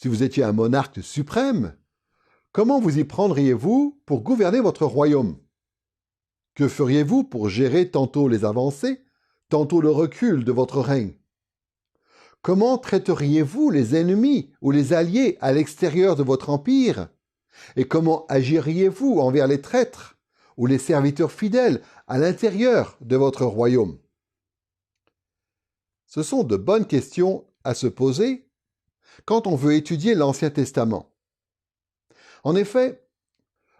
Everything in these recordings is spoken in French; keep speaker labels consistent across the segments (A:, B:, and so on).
A: Si vous étiez un monarque suprême, comment vous y prendriez-vous pour gouverner votre royaume? Que feriez-vous pour gérer tantôt les avancées, tantôt le recul de votre règne? Comment traiteriez-vous les ennemis ou les alliés à l'extérieur de votre empire? Et comment agiriez-vous envers les traîtres ou les serviteurs fidèles à l'intérieur de votre royaume? Ce sont de bonnes questions à se poser quand on veut étudier l'Ancien Testament. En effet,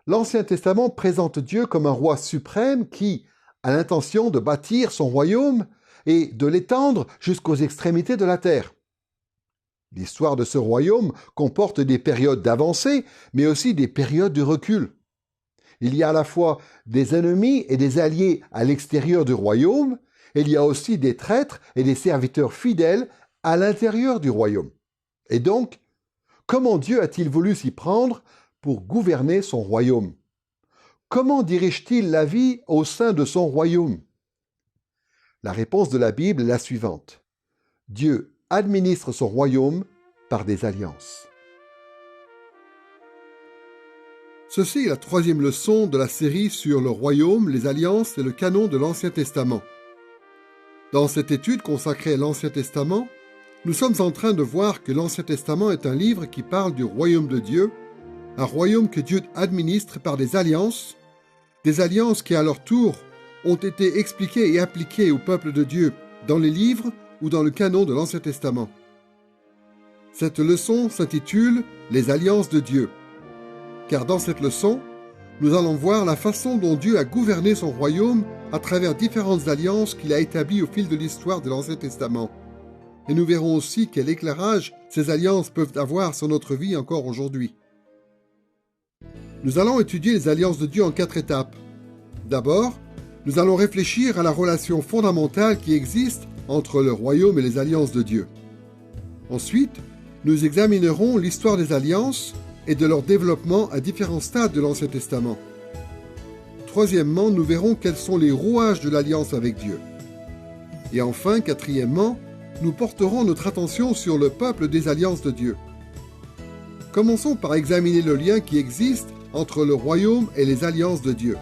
A: l'Ancien Testament présente Dieu comme un roi suprême qui a l'intention de bâtir son royaume et de l'étendre jusqu'aux extrémités de la terre. L'histoire de ce royaume comporte des périodes d'avancée, mais aussi des périodes de recul. Il y a à la fois des ennemis et des alliés à l'extérieur du royaume, et il y a aussi des traîtres et des serviteurs fidèles à l'intérieur du royaume. Et donc, comment Dieu a-t-il voulu s'y prendre pour gouverner son royaume? Comment dirige-t-il la vie au sein de son royaume? La réponse de la Bible est la suivante. Dieu administre son royaume par des alliances. Ceci est la 3e leçon de la série sur le royaume, les alliances et le canon de l'Ancien Testament. Dans cette étude consacrée à l'Ancien Testament, nous sommes en train de voir que l'Ancien Testament est un livre qui parle du royaume de Dieu, un royaume que Dieu administre par des alliances qui à leur tour ont été expliquées et appliquées au peuple de Dieu dans les livres ou dans le canon de l'Ancien Testament. Cette leçon s'intitule « Les alliances de Dieu », car dans cette leçon, nous allons voir la façon dont Dieu a gouverné son royaume à travers différentes alliances qu'il a établies au fil de l'histoire de l'Ancien Testament. Et nous verrons aussi quel éclairage ces alliances peuvent avoir sur notre vie encore aujourd'hui. Nous allons étudier les alliances de Dieu en 4 étapes. D'abord, nous allons réfléchir à la relation fondamentale qui existe entre le royaume et les alliances de Dieu. Ensuite, nous examinerons l'histoire des alliances et de leur développement à différents stades de l'Ancien Testament. Troisièmement, nous verrons quels sont les rouages de l'alliance avec Dieu. Et enfin, quatrièmement, nous porterons notre attention sur le peuple des alliances de Dieu. Commençons par examiner le lien qui existe entre le royaume et les alliances de Dieu.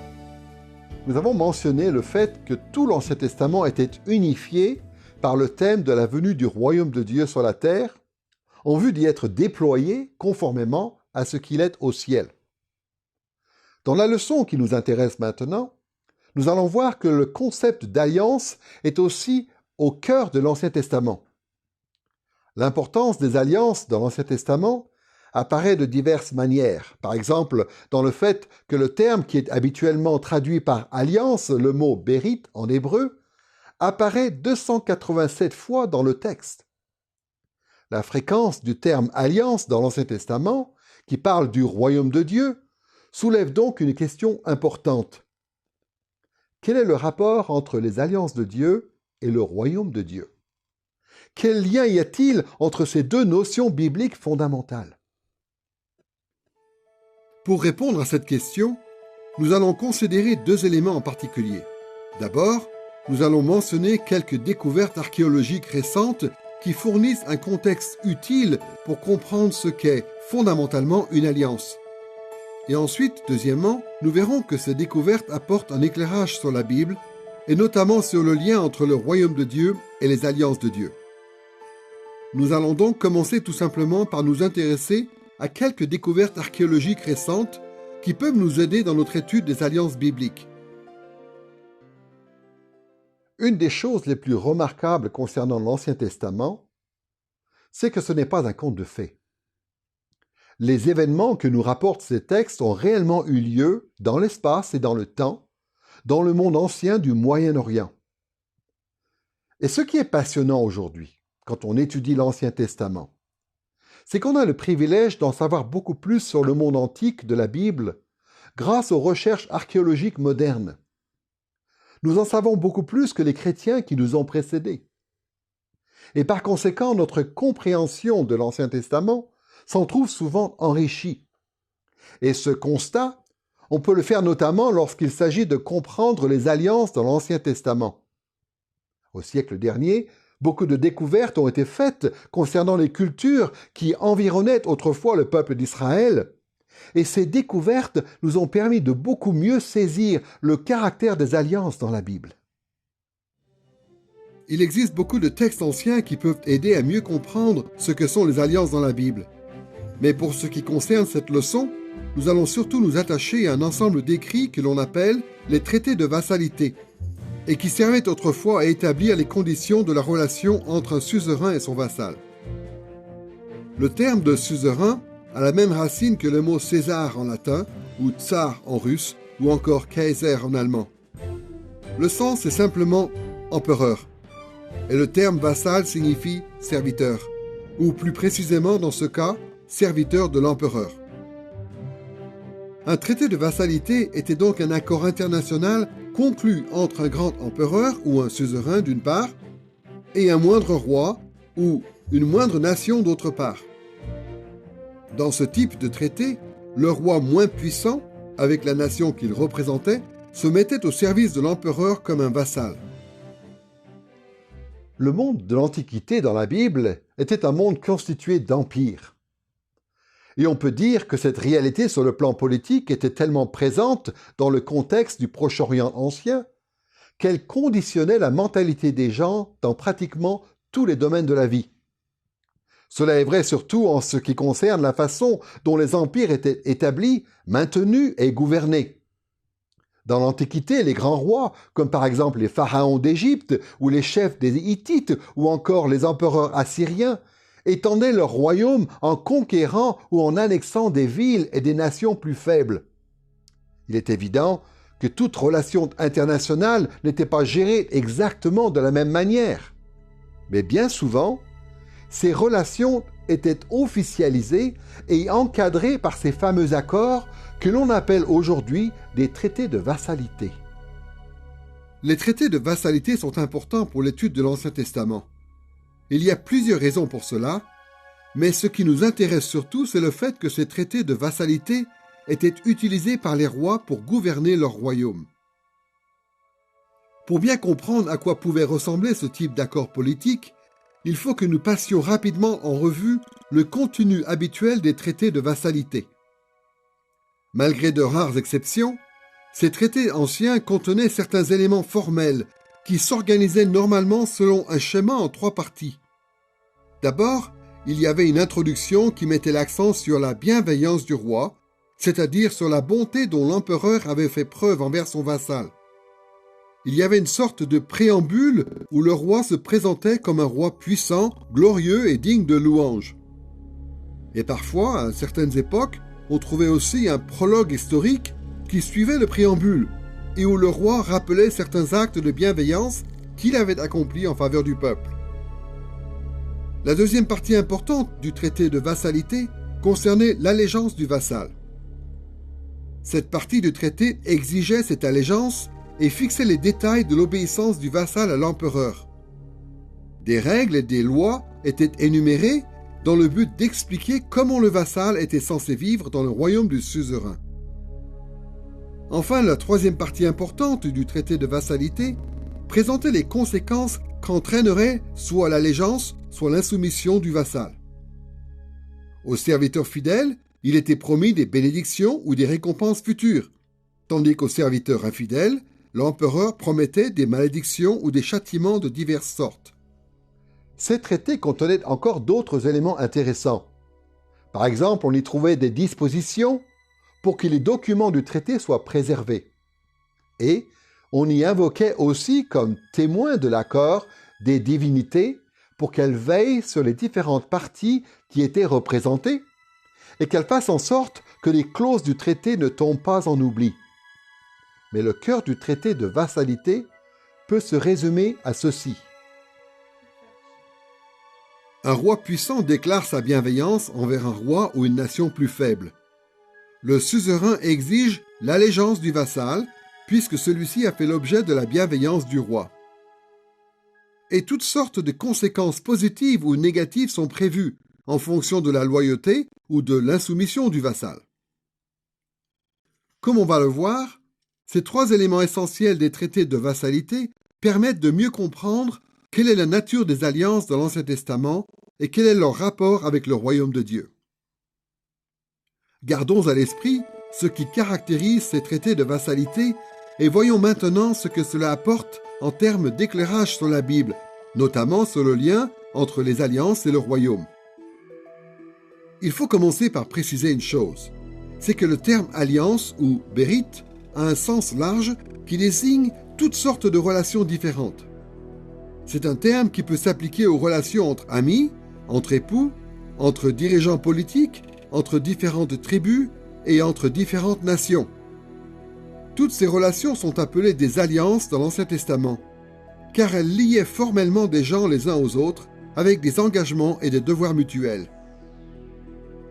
A: Nous avons mentionné le fait que tout l'Ancien Testament était unifié par le thème de la venue du royaume de Dieu sur la terre, en vue d'y être déployé conformément à ce qu'il est au ciel. Dans la leçon qui nous intéresse maintenant, nous allons voir que le concept d'alliance est aussi au cœur de l'Ancien Testament. L'importance des alliances dans l'Ancien Testament apparaît de diverses manières. Par exemple, dans le fait que le terme qui est habituellement traduit par alliance, le mot bérit en hébreu, apparaît 287 fois dans le texte. La fréquence du terme alliance dans l'Ancien Testament, qui parle du royaume de Dieu, soulève donc une question importante. Quel est le rapport entre les alliances de Dieu et le royaume de Dieu? Quel lien y a-t-il entre ces deux notions bibliques fondamentales? Pour répondre à cette question, nous allons considérer 2 éléments en particulier. D'abord, nous allons mentionner quelques découvertes archéologiques récentes qui fournissent un contexte utile pour comprendre ce qu'est fondamentalement une alliance. Et ensuite, deuxièmement, nous verrons que ces découvertes apportent un éclairage sur la Bible, et notamment sur le lien entre le royaume de Dieu et les alliances de Dieu. Nous allons donc commencer tout simplement par nous intéresser à quelques découvertes archéologiques récentes qui peuvent nous aider dans notre étude des alliances bibliques. Une des choses les plus remarquables concernant l'Ancien Testament, c'est que ce n'est pas un conte de fées. Les événements que nous rapportent ces textes ont réellement eu lieu dans l'espace et dans le temps, dans le monde ancien du Moyen-Orient. Et ce qui est passionnant aujourd'hui, quand on étudie l'Ancien Testament, c'est qu'on a le privilège d'en savoir beaucoup plus sur le monde antique de la Bible grâce aux recherches archéologiques modernes. Nous en savons beaucoup plus que les chrétiens qui nous ont précédés. Et par conséquent, notre compréhension de l'Ancien Testament s'en trouve souvent enrichie. Et ce constat, on peut le faire notamment lorsqu'il s'agit de comprendre les alliances dans l'Ancien Testament. Au siècle dernier, Beaucoup de découvertes ont été faites concernant les cultures qui environnaient autrefois le peuple d'Israël. Et ces découvertes nous ont permis de beaucoup mieux saisir le caractère des alliances dans la Bible. Il existe beaucoup de textes anciens qui peuvent aider à mieux comprendre ce que sont les alliances dans la Bible. Mais pour ce qui concerne cette leçon, nous allons surtout nous attacher à un ensemble d'écrits que l'on appelle les traités de vassalité, et qui servaient autrefois à établir les conditions de la relation entre un suzerain et son vassal. Le terme de suzerain a la même racine que le mot César en latin, ou tsar en russe, ou encore Kaiser en allemand. Le sens est simplement empereur, et le terme vassal signifie serviteur, ou plus précisément dans ce cas, serviteur de l'empereur. Un traité de vassalité était donc un accord international conclu entre un grand empereur ou un suzerain d'une part, et un moindre roi ou une moindre nation d'autre part. Dans ce type de traité, le roi moins puissant, avec la nation qu'il représentait, se mettait au service de l'empereur comme un vassal. Le monde de l'Antiquité dans la Bible était un monde constitué d'empires. Et on peut dire que cette réalité sur le plan politique était tellement présente dans le contexte du Proche-Orient ancien qu'elle conditionnait la mentalité des gens dans pratiquement tous les domaines de la vie. Cela est vrai surtout en ce qui concerne la façon dont les empires étaient établis, maintenus et gouvernés. Dans l'Antiquité, les grands rois, comme par exemple les pharaons d'Égypte ou les chefs des Hittites ou encore les empereurs assyriens, étendaient leur royaume en conquérant ou en annexant des villes et des nations plus faibles. Il est évident que toute relation internationale n'était pas gérée exactement de la même manière. Mais bien souvent, ces relations étaient officialisées et encadrées par ces fameux accords que l'on appelle aujourd'hui des traités de vassalité. Les traités de vassalité sont importants pour l'étude de l'Ancien Testament. Il y a plusieurs raisons pour cela, mais ce qui nous intéresse surtout, c'est le fait que ces traités de vassalité étaient utilisés par les rois pour gouverner leur royaume. Pour bien comprendre à quoi pouvait ressembler ce type d'accord politique, il faut que nous passions rapidement en revue le contenu habituel des traités de vassalité. Malgré de rares exceptions, ces traités anciens contenaient certains éléments formels qui s'organisaient normalement selon un schéma en 3 parties. D'abord, il y avait une introduction qui mettait l'accent sur la bienveillance du roi, c'est-à-dire sur la bonté dont l'empereur avait fait preuve envers son vassal. Il y avait une sorte de préambule où le roi se présentait comme un roi puissant, glorieux et digne de louange. Et parfois, à certaines époques, on trouvait aussi un prologue historique qui suivait le préambule et où le roi rappelait certains actes de bienveillance qu'il avait accomplis en faveur du peuple. La deuxième partie importante du traité de vassalité concernait l'allégeance du vassal. Cette partie du traité exigeait cette allégeance et fixait les détails de l'obéissance du vassal à l'empereur. Des règles et des lois étaient énumérées dans le but d'expliquer comment le vassal était censé vivre dans le royaume du suzerain. Enfin, la troisième partie importante du traité de vassalité présentait les conséquences qu'entraînerait soit l'allégeance, soit l'insoumission du vassal. Aux serviteurs fidèles, il était promis des bénédictions ou des récompenses futures, tandis qu'aux serviteurs infidèles, l'empereur promettait des malédictions ou des châtiments de diverses sortes. Ces traités contenaient encore d'autres éléments intéressants. Par exemple, on y trouvait des dispositions pour que les documents du traité soient préservés. Et on y invoquait aussi comme témoins de l'accord des divinités pour qu'elles veillent sur les différentes parties qui étaient représentées et qu'elles fassent en sorte que les clauses du traité ne tombent pas en oubli. Mais le cœur du traité de vassalité peut se résumer à ceci. Un roi puissant déclare sa bienveillance envers un roi ou une nation plus faible. Le suzerain exige l'allégeance du vassal, puisque celui-ci a fait l'objet de la bienveillance du roi. Et toutes sortes de conséquences positives ou négatives sont prévues, en fonction de la loyauté ou de l'insoumission du vassal. Comme on va le voir, ces 3 éléments essentiels des traités de vassalité permettent de mieux comprendre quelle est la nature des alliances dans l'Ancien Testament et quel est leur rapport avec le royaume de Dieu. Gardons à l'esprit ce qui caractérise ces traités de vassalité et voyons maintenant ce que cela apporte en termes d'éclairage sur la Bible, notamment sur le lien entre les alliances et le royaume. Il faut commencer par préciser une chose, c'est que le terme alliance ou bérite a un sens large qui désigne toutes sortes de relations différentes. C'est un terme qui peut s'appliquer aux relations entre amis, entre époux, entre dirigeants politiques, entre différentes tribus et entre différentes nations. Toutes ces relations sont appelées des alliances dans l'Ancien Testament, car elles liaient formellement des gens les uns aux autres avec des engagements et des devoirs mutuels.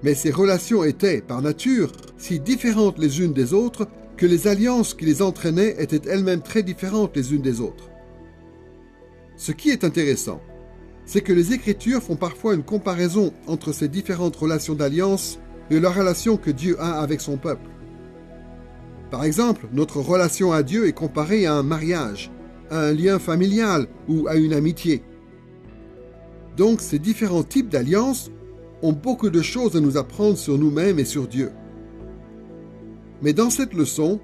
A: Mais ces relations étaient, par nature, si différentes les unes des autres que les alliances qui les entraînaient étaient elles-mêmes très différentes les unes des autres. Ce qui est intéressant, c'est que les Écritures font parfois une comparaison entre ces différentes relations d'alliance et la relation que Dieu a avec son peuple. Par exemple, notre relation à Dieu est comparée à un mariage, à un lien familial ou à une amitié. Donc, ces différents types d'alliances ont beaucoup de choses à nous apprendre sur nous-mêmes et sur Dieu. Mais dans cette leçon,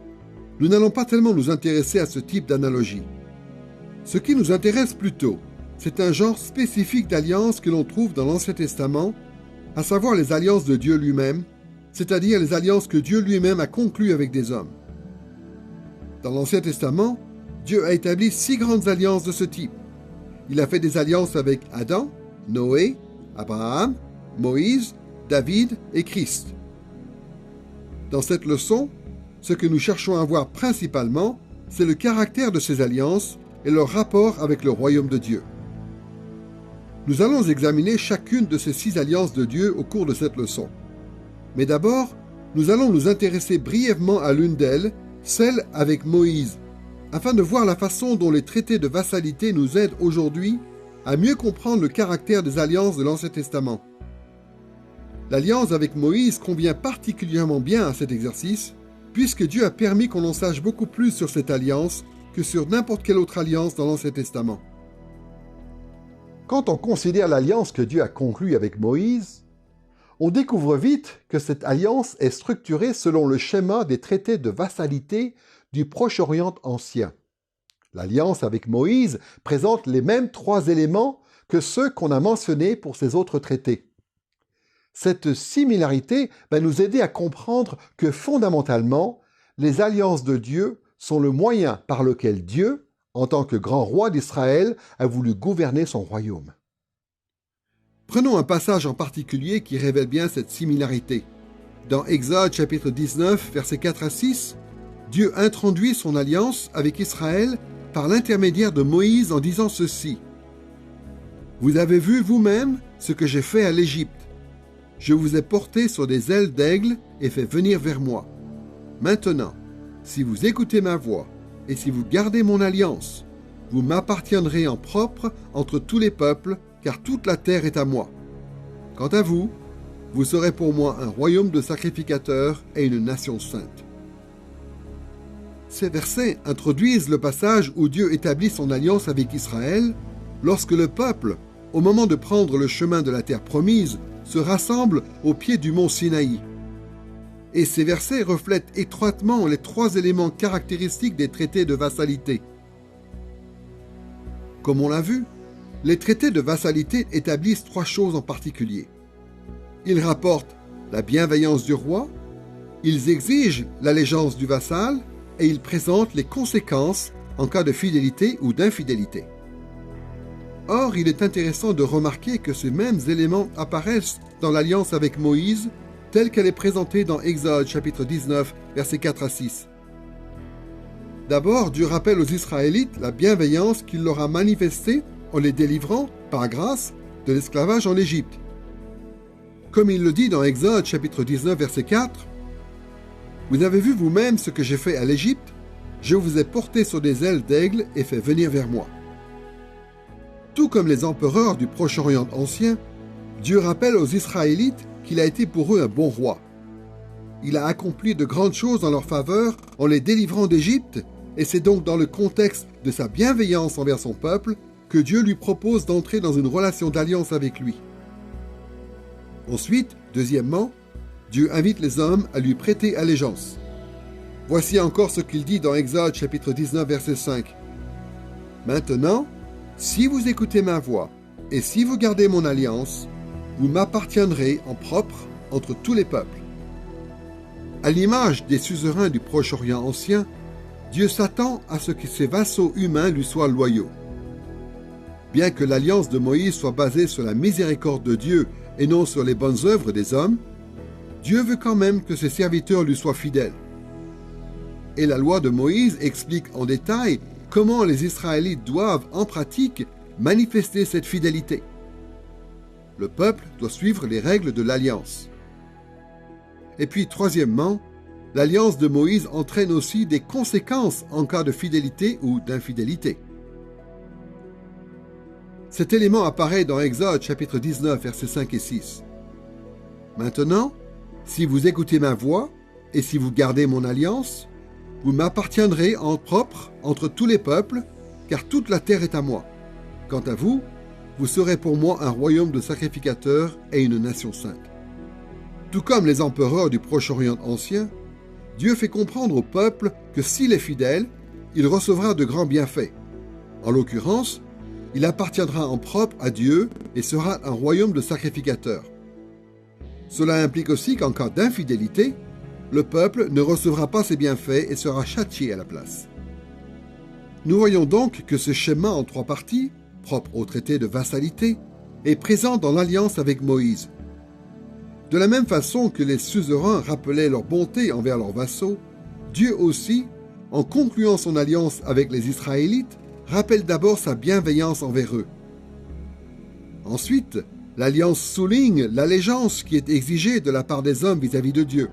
A: nous n'allons pas tellement nous intéresser à ce type d'analogie. Ce qui nous intéresse plutôt, c'est un genre spécifique d'alliance que l'on trouve dans l'Ancien Testament, à savoir les alliances de Dieu lui-même, c'est-à-dire les alliances que Dieu lui-même a conclues avec des hommes. Dans l'Ancien Testament, Dieu a établi 6 grandes alliances de ce type. Il a fait des alliances avec Adam, Noé, Abraham, Moïse, David et Christ. Dans cette leçon, ce que nous cherchons à voir principalement, c'est le caractère de ces alliances et leur rapport avec le royaume de Dieu. Nous allons examiner chacune de ces 6 alliances de Dieu au cours de cette leçon. Mais d'abord, nous allons nous intéresser brièvement à l'une d'elles, celle avec Moïse, afin de voir la façon dont les traités de vassalité nous aident aujourd'hui à mieux comprendre le caractère des alliances de l'Ancien Testament. L'alliance avec Moïse convient particulièrement bien à cet exercice, puisque Dieu a permis qu'on en sache beaucoup plus sur cette alliance que sur n'importe quelle autre alliance dans l'Ancien Testament. Quand on considère l'alliance que Dieu a conclue avec Moïse, on découvre vite que cette alliance est structurée selon le schéma des traités de vassalité du Proche-Orient ancien. L'alliance avec Moïse présente les mêmes 3 éléments que ceux qu'on a mentionnés pour ces autres traités. Cette similarité va nous aider à comprendre que fondamentalement, les alliances de Dieu sont le moyen par lequel Dieu, en tant que grand roi d'Israël, a voulu gouverner son royaume. Prenons un passage en particulier qui révèle bien cette similarité. Dans Exode chapitre 19, versets 4 à 6, Dieu introduit son alliance avec Israël par l'intermédiaire de Moïse en disant ceci. « Vous avez vu vous-même ce que j'ai fait à l'Égypte. Je vous ai porté sur des ailes d'aigle et fait venir vers moi. Maintenant, si vous écoutez ma voix et si vous gardez mon alliance, vous m'appartiendrez en propre entre tous les peuples, car toute la terre est à moi. Quant à vous, vous serez pour moi un royaume de sacrificateurs et une nation sainte. » Ces versets introduisent le passage où Dieu établit son alliance avec Israël lorsque le peuple, au moment de prendre le chemin de la terre promise, se rassemble au pied du mont Sinaï. Et ces versets reflètent étroitement les 3 éléments caractéristiques des traités de vassalité. Comme on l'a vu, les traités de vassalité établissent 3 choses en particulier. Ils rapportent la bienveillance du roi, ils exigent l'allégeance du vassal et ils présentent les conséquences en cas de fidélité ou d'infidélité. Or, il est intéressant de remarquer que ces mêmes éléments apparaissent dans l'alliance avec Moïse, telle qu'elle est présentée dans Exode chapitre 19, versets 4 à 6. D'abord, Dieu rappelle aux Israélites la bienveillance qu'il leur a manifestée en les délivrant, par grâce, de l'esclavage en Égypte. Comme il le dit dans Exode chapitre 19, verset 4, « Vous avez vu vous-même ce que j'ai fait à l'Égypte, je vous ai porté sur des ailes d'aigle et fait venir vers moi. » Tout comme les empereurs du Proche-Orient ancien, Dieu rappelle aux Israélites qu'il a été pour eux un bon roi. Il a accompli de grandes choses en leur faveur en les délivrant d'Égypte, et c'est donc dans le contexte de sa bienveillance envers son peuple que Dieu lui propose d'entrer dans une relation d'alliance avec lui. Ensuite, deuxièmement, Dieu invite les hommes à lui prêter allégeance. Voici encore ce qu'il dit dans Exode chapitre 19 verset 5. « Maintenant, si vous écoutez ma voix et si vous gardez mon alliance, vous m'appartiendrez en propre entre tous les peuples. » À l'image des suzerains du Proche-Orient ancien, Dieu s'attend à ce que ses vassaux humains lui soient loyaux. Bien que l'alliance de Moïse soit basée sur la miséricorde de Dieu et non sur les bonnes œuvres des hommes, Dieu veut quand même que ses serviteurs lui soient fidèles. Et la loi de Moïse explique en détail comment les Israélites doivent, en pratique, manifester cette fidélité. Le peuple doit suivre les règles de l'alliance. Et puis, troisièmement, l'alliance de Moïse entraîne aussi des conséquences en cas de fidélité ou d'infidélité. Cet élément apparaît dans Exode chapitre 19, versets 5 et 6. « Maintenant, si vous écoutez ma voix et si vous gardez mon alliance, vous m'appartiendrez en propre entre tous les peuples, car toute la terre est à moi. Quant à vous, vous serez pour moi un royaume de sacrificateurs et une nation sainte. » Tout comme les empereurs du Proche-Orient ancien, Dieu fait comprendre au peuple que s'il est fidèle, il recevra de grands bienfaits. En l'occurrence, il appartiendra en propre à Dieu et sera un royaume de sacrificateurs. Cela implique aussi qu'en cas d'infidélité, le peuple ne recevra pas ses bienfaits et sera châtié à la place. Nous voyons donc que ce schéma en 3 parties, propre au traité de vassalité, est présent dans l'alliance avec Moïse. De la même façon que les suzerains rappelaient leur bonté envers leurs vassaux, Dieu aussi, en concluant son alliance avec les Israélites, rappelle d'abord sa bienveillance envers eux. Ensuite, l'alliance souligne l'allégeance qui est exigée de la part des hommes vis-à-vis de Dieu.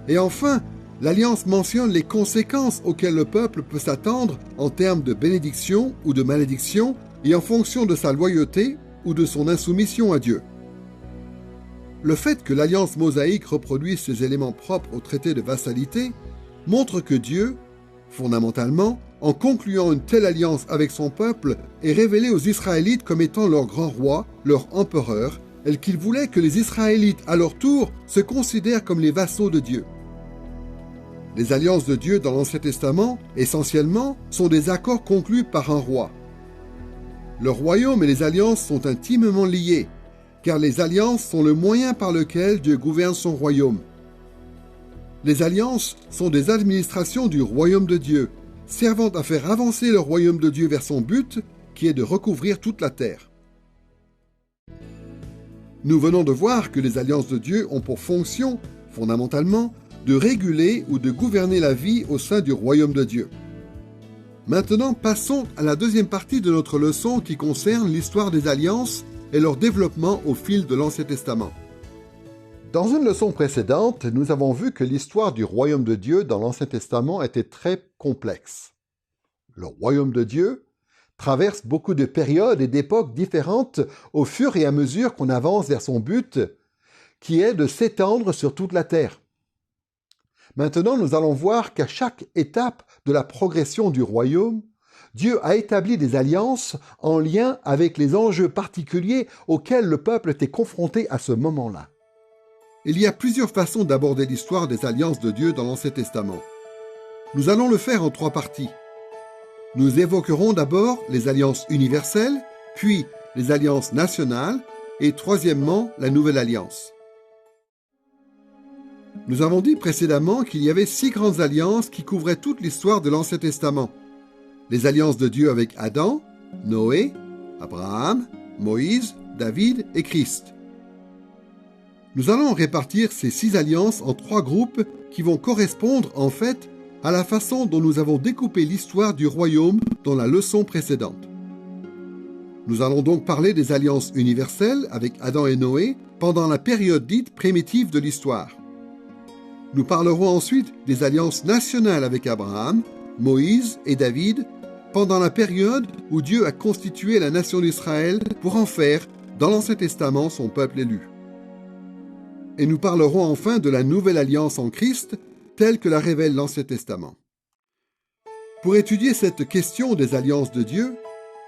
A: Et enfin, l'alliance mentionne les conséquences auxquelles le peuple peut s'attendre en termes de bénédiction ou de malédiction et en fonction de sa loyauté ou de son insoumission à Dieu. Le fait que l'alliance mosaïque reproduise ces éléments propres au traité de vassalité montre que Dieu, fondamentalement, en concluant une telle alliance avec son peuple, est révélé aux Israélites comme étant leur grand roi, leur empereur, et qu'il voulait que les Israélites, à leur tour, se considèrent comme les vassaux de Dieu. Les alliances de Dieu dans l'Ancien Testament, essentiellement, sont des accords conclus par un roi. Le royaume et les alliances sont intimement liés, car les alliances sont le moyen par lequel Dieu gouverne son royaume. Les alliances sont des administrations du royaume de Dieu, servant à faire avancer le royaume de Dieu vers son but, qui est de recouvrir toute la terre. Nous venons de voir que les alliances de Dieu ont pour fonction, fondamentalement, de réguler ou de gouverner la vie au sein du royaume de Dieu. Maintenant, passons à la deuxième partie de notre leçon qui concerne l'histoire des alliances et leur développement au fil de l'Ancien Testament. Dans une leçon précédente, nous avons vu que l'histoire du royaume de Dieu dans l'Ancien Testament était très complexe. Le royaume de Dieu traverse beaucoup de périodes et d'époques différentes au fur et à mesure qu'on avance vers son but, qui est de s'étendre sur toute la terre. Maintenant, nous allons voir qu'à chaque étape de la progression du royaume, Dieu a établi des alliances en lien avec les enjeux particuliers auxquels le peuple était confronté à ce moment-là. Il y a plusieurs façons d'aborder l'histoire des alliances de Dieu dans l'Ancien Testament. Nous allons le faire en 3 parties. Nous évoquerons d'abord les alliances universelles, puis les alliances nationales, et troisièmement, la Nouvelle Alliance. Nous avons dit précédemment qu'il y avait 6 grandes alliances qui couvraient toute l'histoire de l'Ancien Testament. Les alliances de Dieu avec Adam, Noé, Abraham, Moïse, David et Christ. Nous allons répartir ces 6 alliances en 3 groupes qui vont correspondre en fait à la façon dont nous avons découpé l'histoire du royaume dans la leçon précédente. Nous allons donc parler des alliances universelles avec Adam et Noé pendant la période dite primitive de l'histoire. Nous parlerons ensuite des alliances nationales avec Abraham, Moïse et David pendant la période où Dieu a constitué la nation d'Israël pour en faire, dans l'Ancien Testament, son peuple élu. Et nous parlerons enfin de la nouvelle alliance en Christ, telle que la révèle l'Ancien Testament. Pour étudier cette question des alliances de Dieu,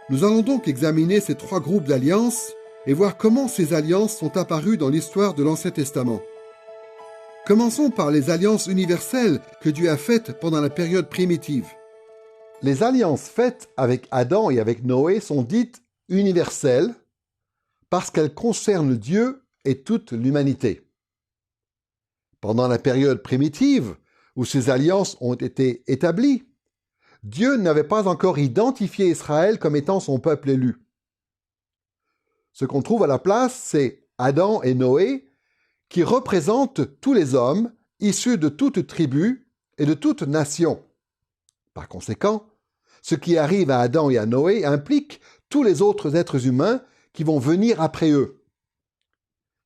A: Nous allons donc examiner ces trois groupes d'alliances et voir comment ces alliances sont apparues dans l'histoire de l'Ancien Testament. Commençons par les alliances universelles que Dieu a faites pendant la période primitive. Les alliances faites avec Adam et avec Noé sont dites universelles parce qu'elles concernent Dieu et toute l'humanité. Pendant la période primitive, où ces alliances ont été établies, Dieu n'avait pas encore identifié Israël comme étant son peuple élu. Ce qu'on trouve à la place, c'est Adam et Noé, qui représentent tous les hommes issus de toute tribu et de toute nation. Par conséquent, ce qui arrive à Adam et à Noé implique tous les autres êtres humains qui vont venir après eux.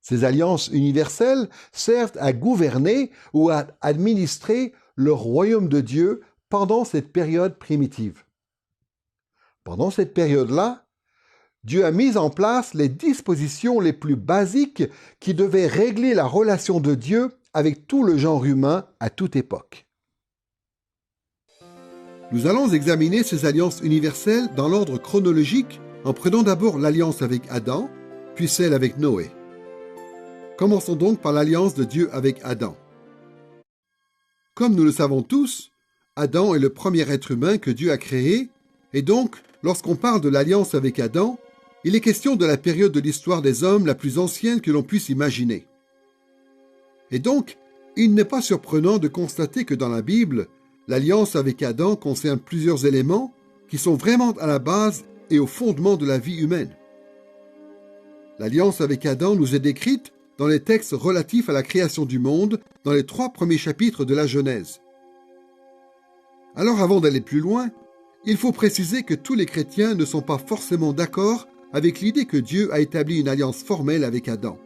A: Ces alliances universelles servent à gouverner ou à administrer le royaume de Dieu pendant cette période primitive. Pendant cette période-là, Dieu a mis en place les dispositions les plus basiques qui devaient régler la relation de Dieu avec tout le genre humain à toute époque. Nous allons examiner ces alliances universelles dans l'ordre chronologique en prenant d'abord l'alliance avec Adam, puis celle avec Noé. Commençons donc par l'alliance de Dieu avec Adam. Comme nous le savons tous, Adam est le premier être humain que Dieu a créé, et donc, lorsqu'on parle de l'alliance avec Adam, il est question de la période de l'histoire des hommes la plus ancienne que l'on puisse imaginer. Et donc, il n'est pas surprenant de constater que dans la Bible, l'alliance avec Adam concerne plusieurs éléments qui sont vraiment à la base et au fondement de la vie humaine. L'alliance avec Adam nous est décrite dans les textes relatifs à la création du monde dans les 3 premiers chapitres de la Genèse. Alors avant d'aller plus loin, il faut préciser que tous les chrétiens ne sont pas forcément d'accord avec l'idée que Dieu a établi une alliance formelle avec Adam.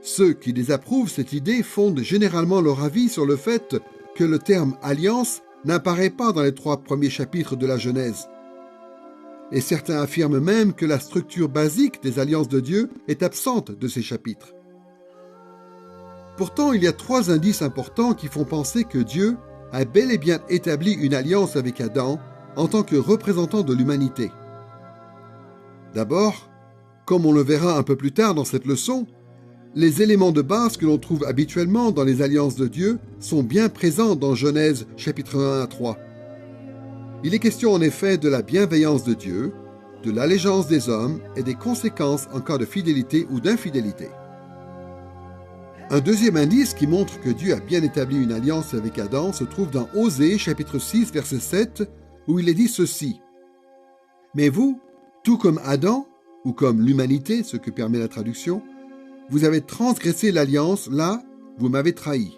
A: Ceux qui désapprouvent cette idée fondent généralement leur avis sur le fait que le terme « alliance » n'apparaît pas dans les 3 premiers chapitres de la Genèse. Et certains affirment même que la structure basique des alliances de Dieu est absente de ces chapitres. Pourtant, il y a 3 indices importants qui font penser que Dieu a bel et bien établi une alliance avec Adam en tant que représentant de l'humanité. D'abord, comme on le verra un peu plus tard dans cette leçon, les éléments de base que l'on trouve habituellement dans les alliances de Dieu sont bien présents dans Genèse chapitre 1 à 3. Il est question en effet de la bienveillance de Dieu, de l'allégeance des hommes et des conséquences en cas de fidélité ou d'infidélité. Un deuxième indice qui montre que Dieu a bien établi une alliance avec Adam se trouve dans Osée chapitre 6 verset 7 où il est dit ceci. « Mais vous, tout comme Adam, ou comme l'humanité, ce que permet la traduction, vous avez transgressé l'alliance, là, vous m'avez trahi. »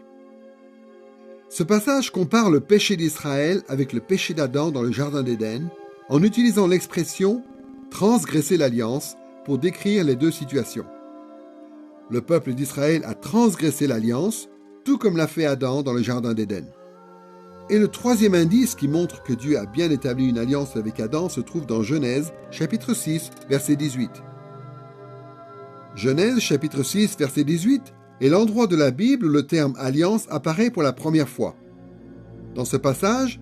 A: Ce passage compare le péché d'Israël avec le péché d'Adam dans le Jardin d'Éden, en utilisant l'expression « transgresser l'alliance » pour décrire les deux situations. Le peuple d'Israël a transgressé l'alliance, tout comme l'a fait Adam dans le Jardin d'Éden. Et le troisième indice qui montre que Dieu a bien établi une alliance avec Adam se trouve dans Genèse, chapitre 6, verset 18. Genèse, chapitre 6, verset 18, est l'endroit de la Bible où le terme « alliance » apparaît pour la première fois. Dans ce passage,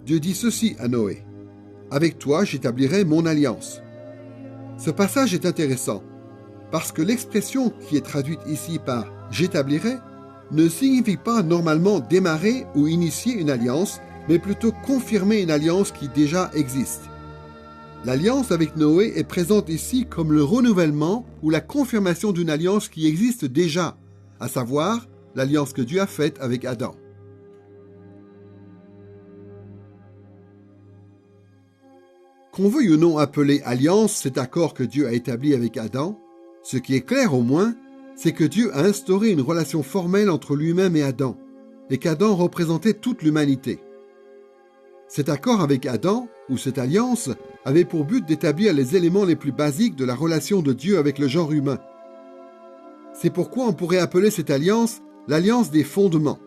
A: Dieu dit ceci à Noé. « Avec toi, j'établirai mon alliance. » Ce passage est intéressant, parce que l'expression qui est traduite ici par « j'établirai » ne signifie pas normalement démarrer ou initier une alliance, mais plutôt confirmer une alliance qui déjà existe. L'alliance avec Noé est présente ici comme le renouvellement ou la confirmation d'une alliance qui existe déjà, à savoir l'alliance que Dieu a faite avec Adam. Qu'on veuille ou non appeler alliance cet accord que Dieu a établi avec Adam, ce qui est clair au moins, c'est que Dieu a instauré une relation formelle entre lui-même et Adam, et qu'Adam représentait toute l'humanité. Cet accord avec Adam, ou cette alliance, avait pour but d'établir les éléments les plus basiques de la relation de Dieu avec le genre humain. C'est pourquoi on pourrait appeler cette alliance l'alliance des fondements.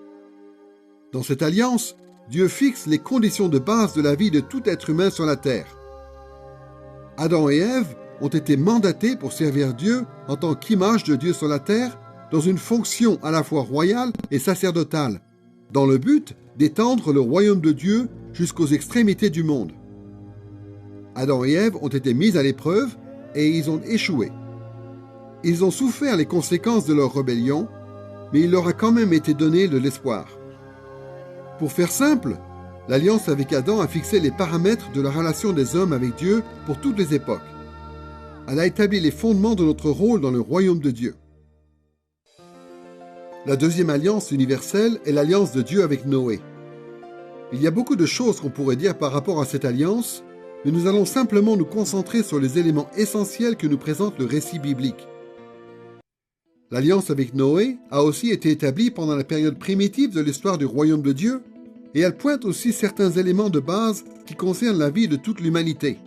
A: Dans cette alliance, Dieu fixe les conditions de base de la vie de tout être humain sur la terre. Adam et Ève ont été mandatés pour servir Dieu en tant qu'image de Dieu sur la terre, dans une fonction à la fois royale et sacerdotale, dans le but d'étendre le royaume de Dieu jusqu'aux extrémités du monde. Adam et Ève ont été mis à l'épreuve et ils ont échoué. Ils ont souffert les conséquences de leur rébellion, mais il leur a quand même été donné de l'espoir. Pour faire simple, l'alliance avec Adam a fixé les paramètres de la relation des hommes avec Dieu pour toutes les époques. Elle a établi les fondements de notre rôle dans le royaume de Dieu. La deuxième alliance universelle est l'alliance de Dieu avec Noé. Il y a beaucoup de choses qu'on pourrait dire par rapport à cette alliance, mais nous allons simplement nous concentrer sur les éléments essentiels que nous présente le récit biblique. L'alliance avec Noé a aussi été établie pendant la période primitive de l'histoire du royaume de Dieu, et elle pointe aussi certains éléments de base qui concernent la vie de toute l'humanité.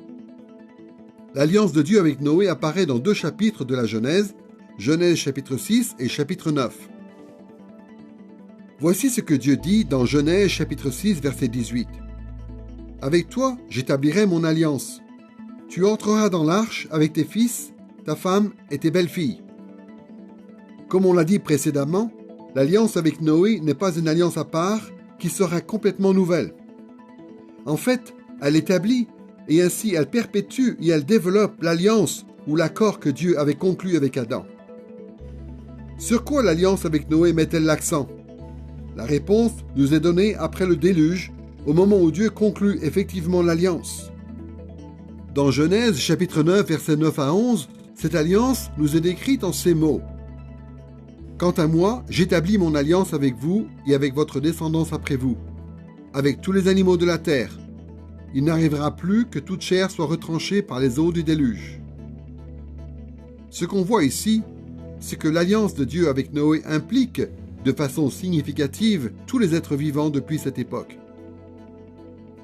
A: L'alliance de Dieu avec Noé apparaît dans 2 chapitres de la Genèse, Genèse chapitre 6 et chapitre 9. Voici ce que Dieu dit dans Genèse chapitre 6 verset 18. « Avec toi, j'établirai mon alliance. Tu entreras dans l'arche avec tes fils, ta femme et tes belles-filles. » Comme on l'a dit précédemment, l'alliance avec Noé n'est pas une alliance à part qui sera complètement nouvelle. En fait, elle établit et ainsi elle perpétue et elle développe l'alliance ou l'accord que Dieu avait conclu avec Adam. Sur quoi l'alliance avec Noé met-elle l'accent? La réponse nous est donnée après le déluge, au moment où Dieu conclut effectivement l'alliance. Dans Genèse chapitre 9 versets 9 à 11, cette alliance nous est décrite en ces mots. « Quant à moi, j'établis mon alliance avec vous et avec votre descendance après vous, avec tous les animaux de la terre. Il n'arrivera plus que toute chair soit retranchée par les eaux du déluge. » Ce qu'on voit ici, c'est que l'alliance de Dieu avec Noé implique, de façon significative, tous les êtres vivants depuis cette époque.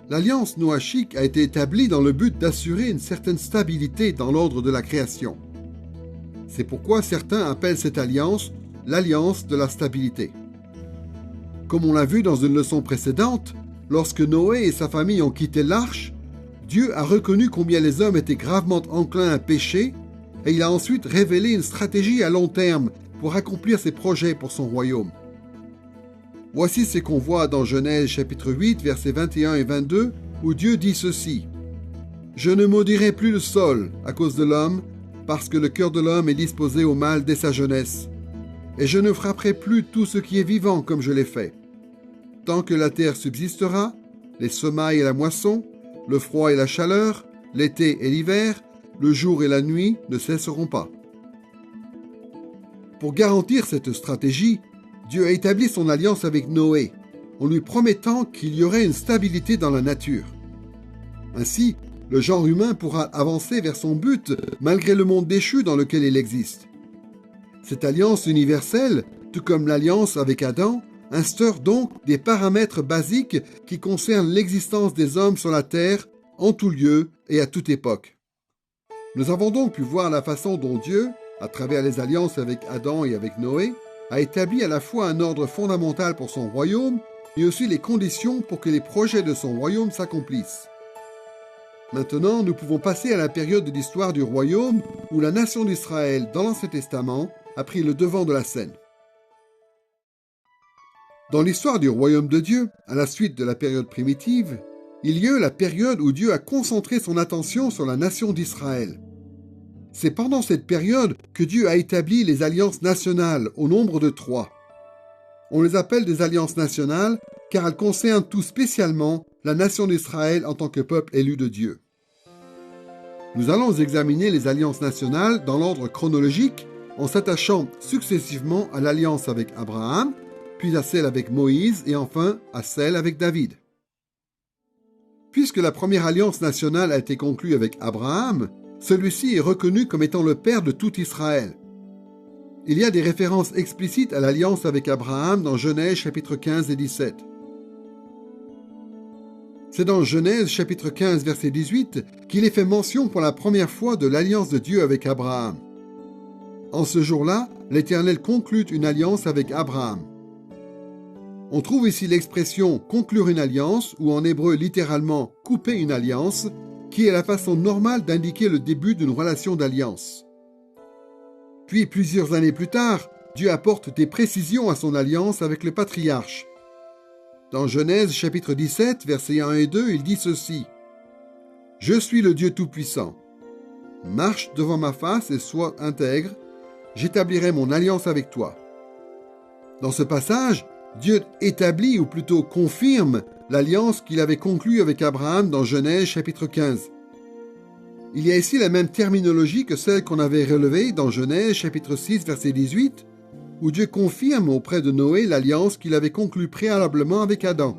A: L'alliance noachique a été établie dans le but d'assurer une certaine stabilité dans l'ordre de la création. C'est pourquoi certains appellent cette alliance l'alliance de la stabilité. Comme on l'a vu dans une leçon précédente, lorsque Noé et sa famille ont quitté l'arche, Dieu a reconnu combien les hommes étaient gravement enclins à pécher et il a ensuite révélé une stratégie à long terme pour accomplir ses projets pour son royaume. Voici ce qu'on voit dans Genèse chapitre 8, versets 21 et 22, où Dieu dit ceci. « Je ne maudirai plus le sol à cause de l'homme, parce que le cœur de l'homme est disposé au mal dès sa jeunesse. Et je ne frapperai plus tout ce qui est vivant comme je l'ai fait. Tant que la terre subsistera, les semailles et la moisson, le froid et la chaleur, l'été et l'hiver, le jour et la nuit ne cesseront pas. » Pour garantir cette stratégie, Dieu a établi son alliance avec Noé, en lui promettant qu'il y aurait une stabilité dans la nature. Ainsi, le genre humain pourra avancer vers son but malgré le monde déchu dans lequel il existe. Cette alliance universelle, tout comme l'alliance avec Adam, instaure donc des paramètres basiques qui concernent l'existence des hommes sur la terre, en tout lieu et à toute époque. Nous avons donc pu voir la façon dont Dieu, à travers les alliances avec Adam et avec Noé, a établi à la fois un ordre fondamental pour son royaume, mais aussi les conditions pour que les projets de son royaume s'accomplissent. Maintenant, nous pouvons passer à la période de l'histoire du royaume où la nation d'Israël, dans l'Ancien Testament, a pris le devant de la scène. Dans l'histoire du royaume de Dieu, à la suite de la période primitive, il y a eu la période où Dieu a concentré son attention sur la nation d'Israël. C'est pendant cette période que Dieu a établi les alliances nationales au nombre de 3. On les appelle des alliances nationales car elles concernent tout spécialement la nation d'Israël en tant que peuple élu de Dieu. Nous allons examiner les alliances nationales dans l'ordre chronologique en s'attachant successivement à l'alliance avec Abraham, puis à celle avec Moïse et enfin à celle avec David. Puisque la première alliance nationale a été conclue avec Abraham, celui-ci est reconnu comme étant le père de tout Israël. Il y a des références explicites à l'alliance avec Abraham dans Genèse chapitre 15 et 17. C'est dans Genèse chapitre 15 verset 18 qu'il est fait mention pour la première fois de l'alliance de Dieu avec Abraham. En ce jour-là, l'Éternel conclut une alliance avec Abraham. On trouve ici l'expression « conclure une alliance » ou en hébreu littéralement « couper une alliance » qui est la façon normale d'indiquer le début d'une relation d'alliance. Puis, plusieurs années plus tard, Dieu apporte des précisions à son alliance avec le patriarche. Dans Genèse chapitre 17, versets 1 et 2, il dit ceci. « Je suis le Dieu Tout-Puissant. Marche devant ma face et sois intègre, j'établirai mon alliance avec toi. » Dans ce passage, Dieu établit, ou plutôt confirme, l'alliance qu'il avait conclue avec Abraham dans Genèse chapitre 15. Il y a ici la même terminologie que celle qu'on avait relevée dans Genèse chapitre 6 verset 18, où Dieu confirme auprès de Noé l'alliance qu'il avait conclue préalablement avec Adam.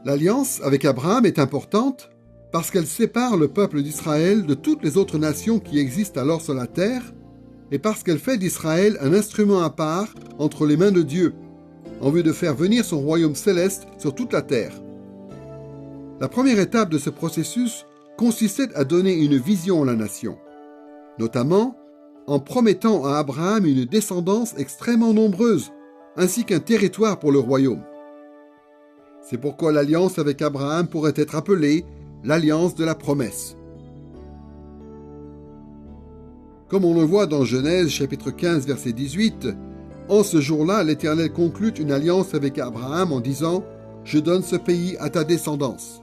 A: L'alliance avec Abraham est importante parce qu'elle sépare le peuple d'Israël de toutes les autres nations qui existent alors sur la terre, et parce qu'elle fait d'Israël un instrument à part entre les mains de Dieu, en vue de faire venir son royaume céleste sur toute la terre. La première étape de ce processus consistait à donner une vision à la nation, notamment en promettant à Abraham une descendance extrêmement nombreuse, ainsi qu'un territoire pour le royaume. C'est pourquoi l'alliance avec Abraham pourrait être appelée l'alliance de la promesse. Comme on le voit dans Genèse chapitre 15 verset 18, en ce jour-là, l'Éternel conclut une alliance avec Abraham en disant « Je donne ce pays à ta descendance ».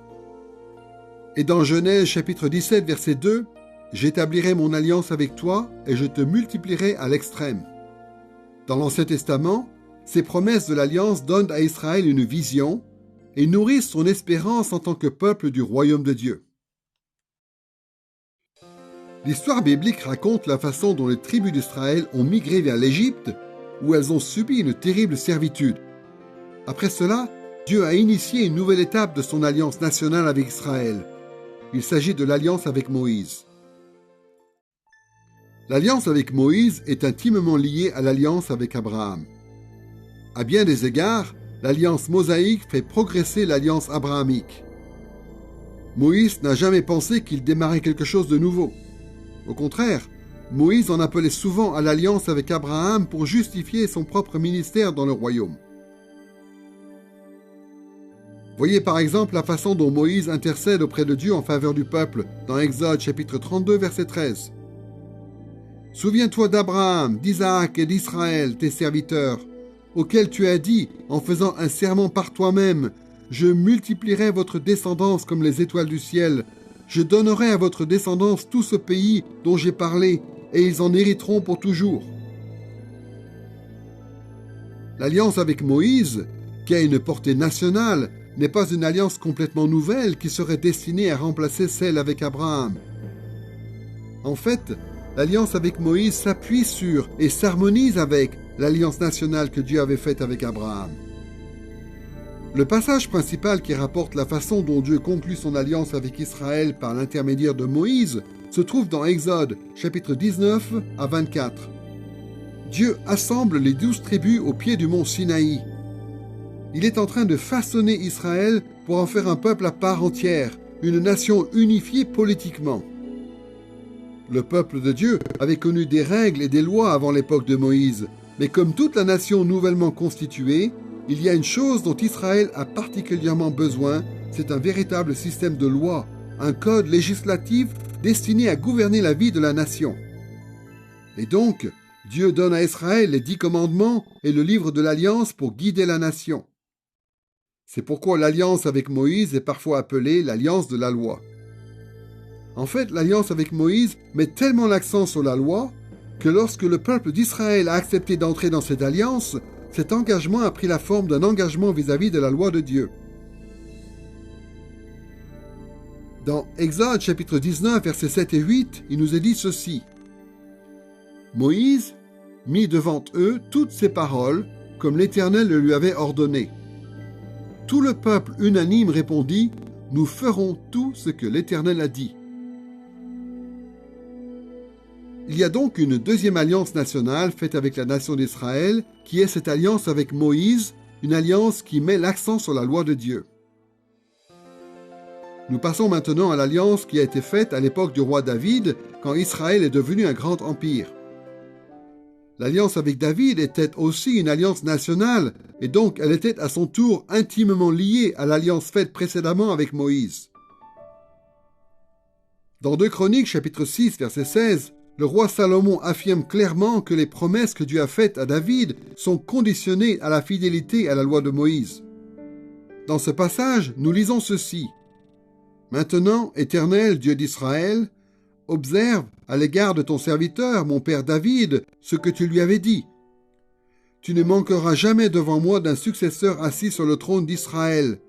A: Et dans Genèse chapitre 17 verset 2, « J'établirai mon alliance avec toi et je te multiplierai à l'extrême ». Dans l'Ancien Testament, ces promesses de l'alliance donnent à Israël une vision et nourrissent son espérance en tant que peuple du royaume de Dieu. L'histoire biblique raconte la façon dont les tribus d'Israël ont migré vers l'Égypte, où elles ont subi une terrible servitude. Après cela, Dieu a initié une nouvelle étape de son alliance nationale avec Israël. Il s'agit de l'alliance avec Moïse. L'alliance avec Moïse est intimement liée à l'alliance avec Abraham. À bien des égards, l'alliance mosaïque fait progresser l'alliance abrahamique. Moïse n'a jamais pensé qu'il démarrait quelque chose de nouveau. Au contraire, Moïse en appelait souvent à l'alliance avec Abraham pour justifier son propre ministère dans le royaume. Voyez par exemple la façon dont Moïse intercède auprès de Dieu en faveur du peuple dans Exode chapitre 32 verset 13. « Souviens-toi d'Abraham, d'Isaac et d'Israël, tes serviteurs, auxquels tu as dit, en faisant un serment par toi-même, « Je multiplierai votre descendance comme les étoiles du ciel. Je donnerai à votre descendance tout ce pays dont j'ai parlé, et ils en hériteront pour toujours. » L'alliance avec Moïse, qui a une portée nationale, n'est pas une alliance complètement nouvelle qui serait destinée à remplacer celle avec Abraham. En fait, l'alliance avec Moïse s'appuie sur et s'harmonise avec l'alliance nationale que Dieu avait faite avec Abraham. Le passage principal qui rapporte la façon dont Dieu conclut son alliance avec Israël par l'intermédiaire de Moïse se trouve dans Exode, chapitre 19 à 24. Dieu assemble les 12 tribus au pied du mont Sinaï. Il est en train de façonner Israël pour en faire un peuple à part entière, une nation unifiée politiquement. Le peuple de Dieu avait connu des règles et des lois avant l'époque de Moïse, mais comme toute la nation nouvellement constituée, il y a une chose dont Israël a particulièrement besoin, c'est un véritable système de lois, un code législatif destiné à gouverner la vie de la nation. Et donc, Dieu donne à Israël les 10 commandements et le livre de l'Alliance pour guider la nation. C'est pourquoi l'alliance avec Moïse est parfois appelée l'alliance de la loi. En fait, l'alliance avec Moïse met tellement l'accent sur la loi que lorsque le peuple d'Israël a accepté d'entrer dans cette alliance, cet engagement a pris la forme d'un engagement vis-à-vis de la loi de Dieu. Dans Exode chapitre 19, versets 7 et 8, il nous est dit ceci. « Moïse mit devant eux toutes ces paroles, comme l'Éternel le lui avait ordonné. Tout le peuple unanime répondit, « Nous ferons tout ce que l'Éternel a dit. » Il y a donc une deuxième alliance nationale faite avec la nation d'Israël, qui est cette alliance avec Moïse, une alliance qui met l'accent sur la loi de Dieu. Nous passons maintenant à l'alliance qui a été faite à l'époque du roi David, quand Israël est devenu un grand empire. L'alliance avec David était aussi une alliance nationale, et donc elle était à son tour intimement liée à l'alliance faite précédemment avec Moïse. Dans 2 Chroniques, chapitre 6, verset 16, le roi Salomon affirme clairement que les promesses que Dieu a faites à David sont conditionnées à la fidélité à la loi de Moïse. Dans ce passage, nous lisons ceci. Maintenant, Éternel, Dieu d'Israël, observe à l'égard de ton serviteur, mon père David, ce que tu lui avais dit. Tu ne manqueras jamais devant moi d'un successeur assis sur le trône d'Israël,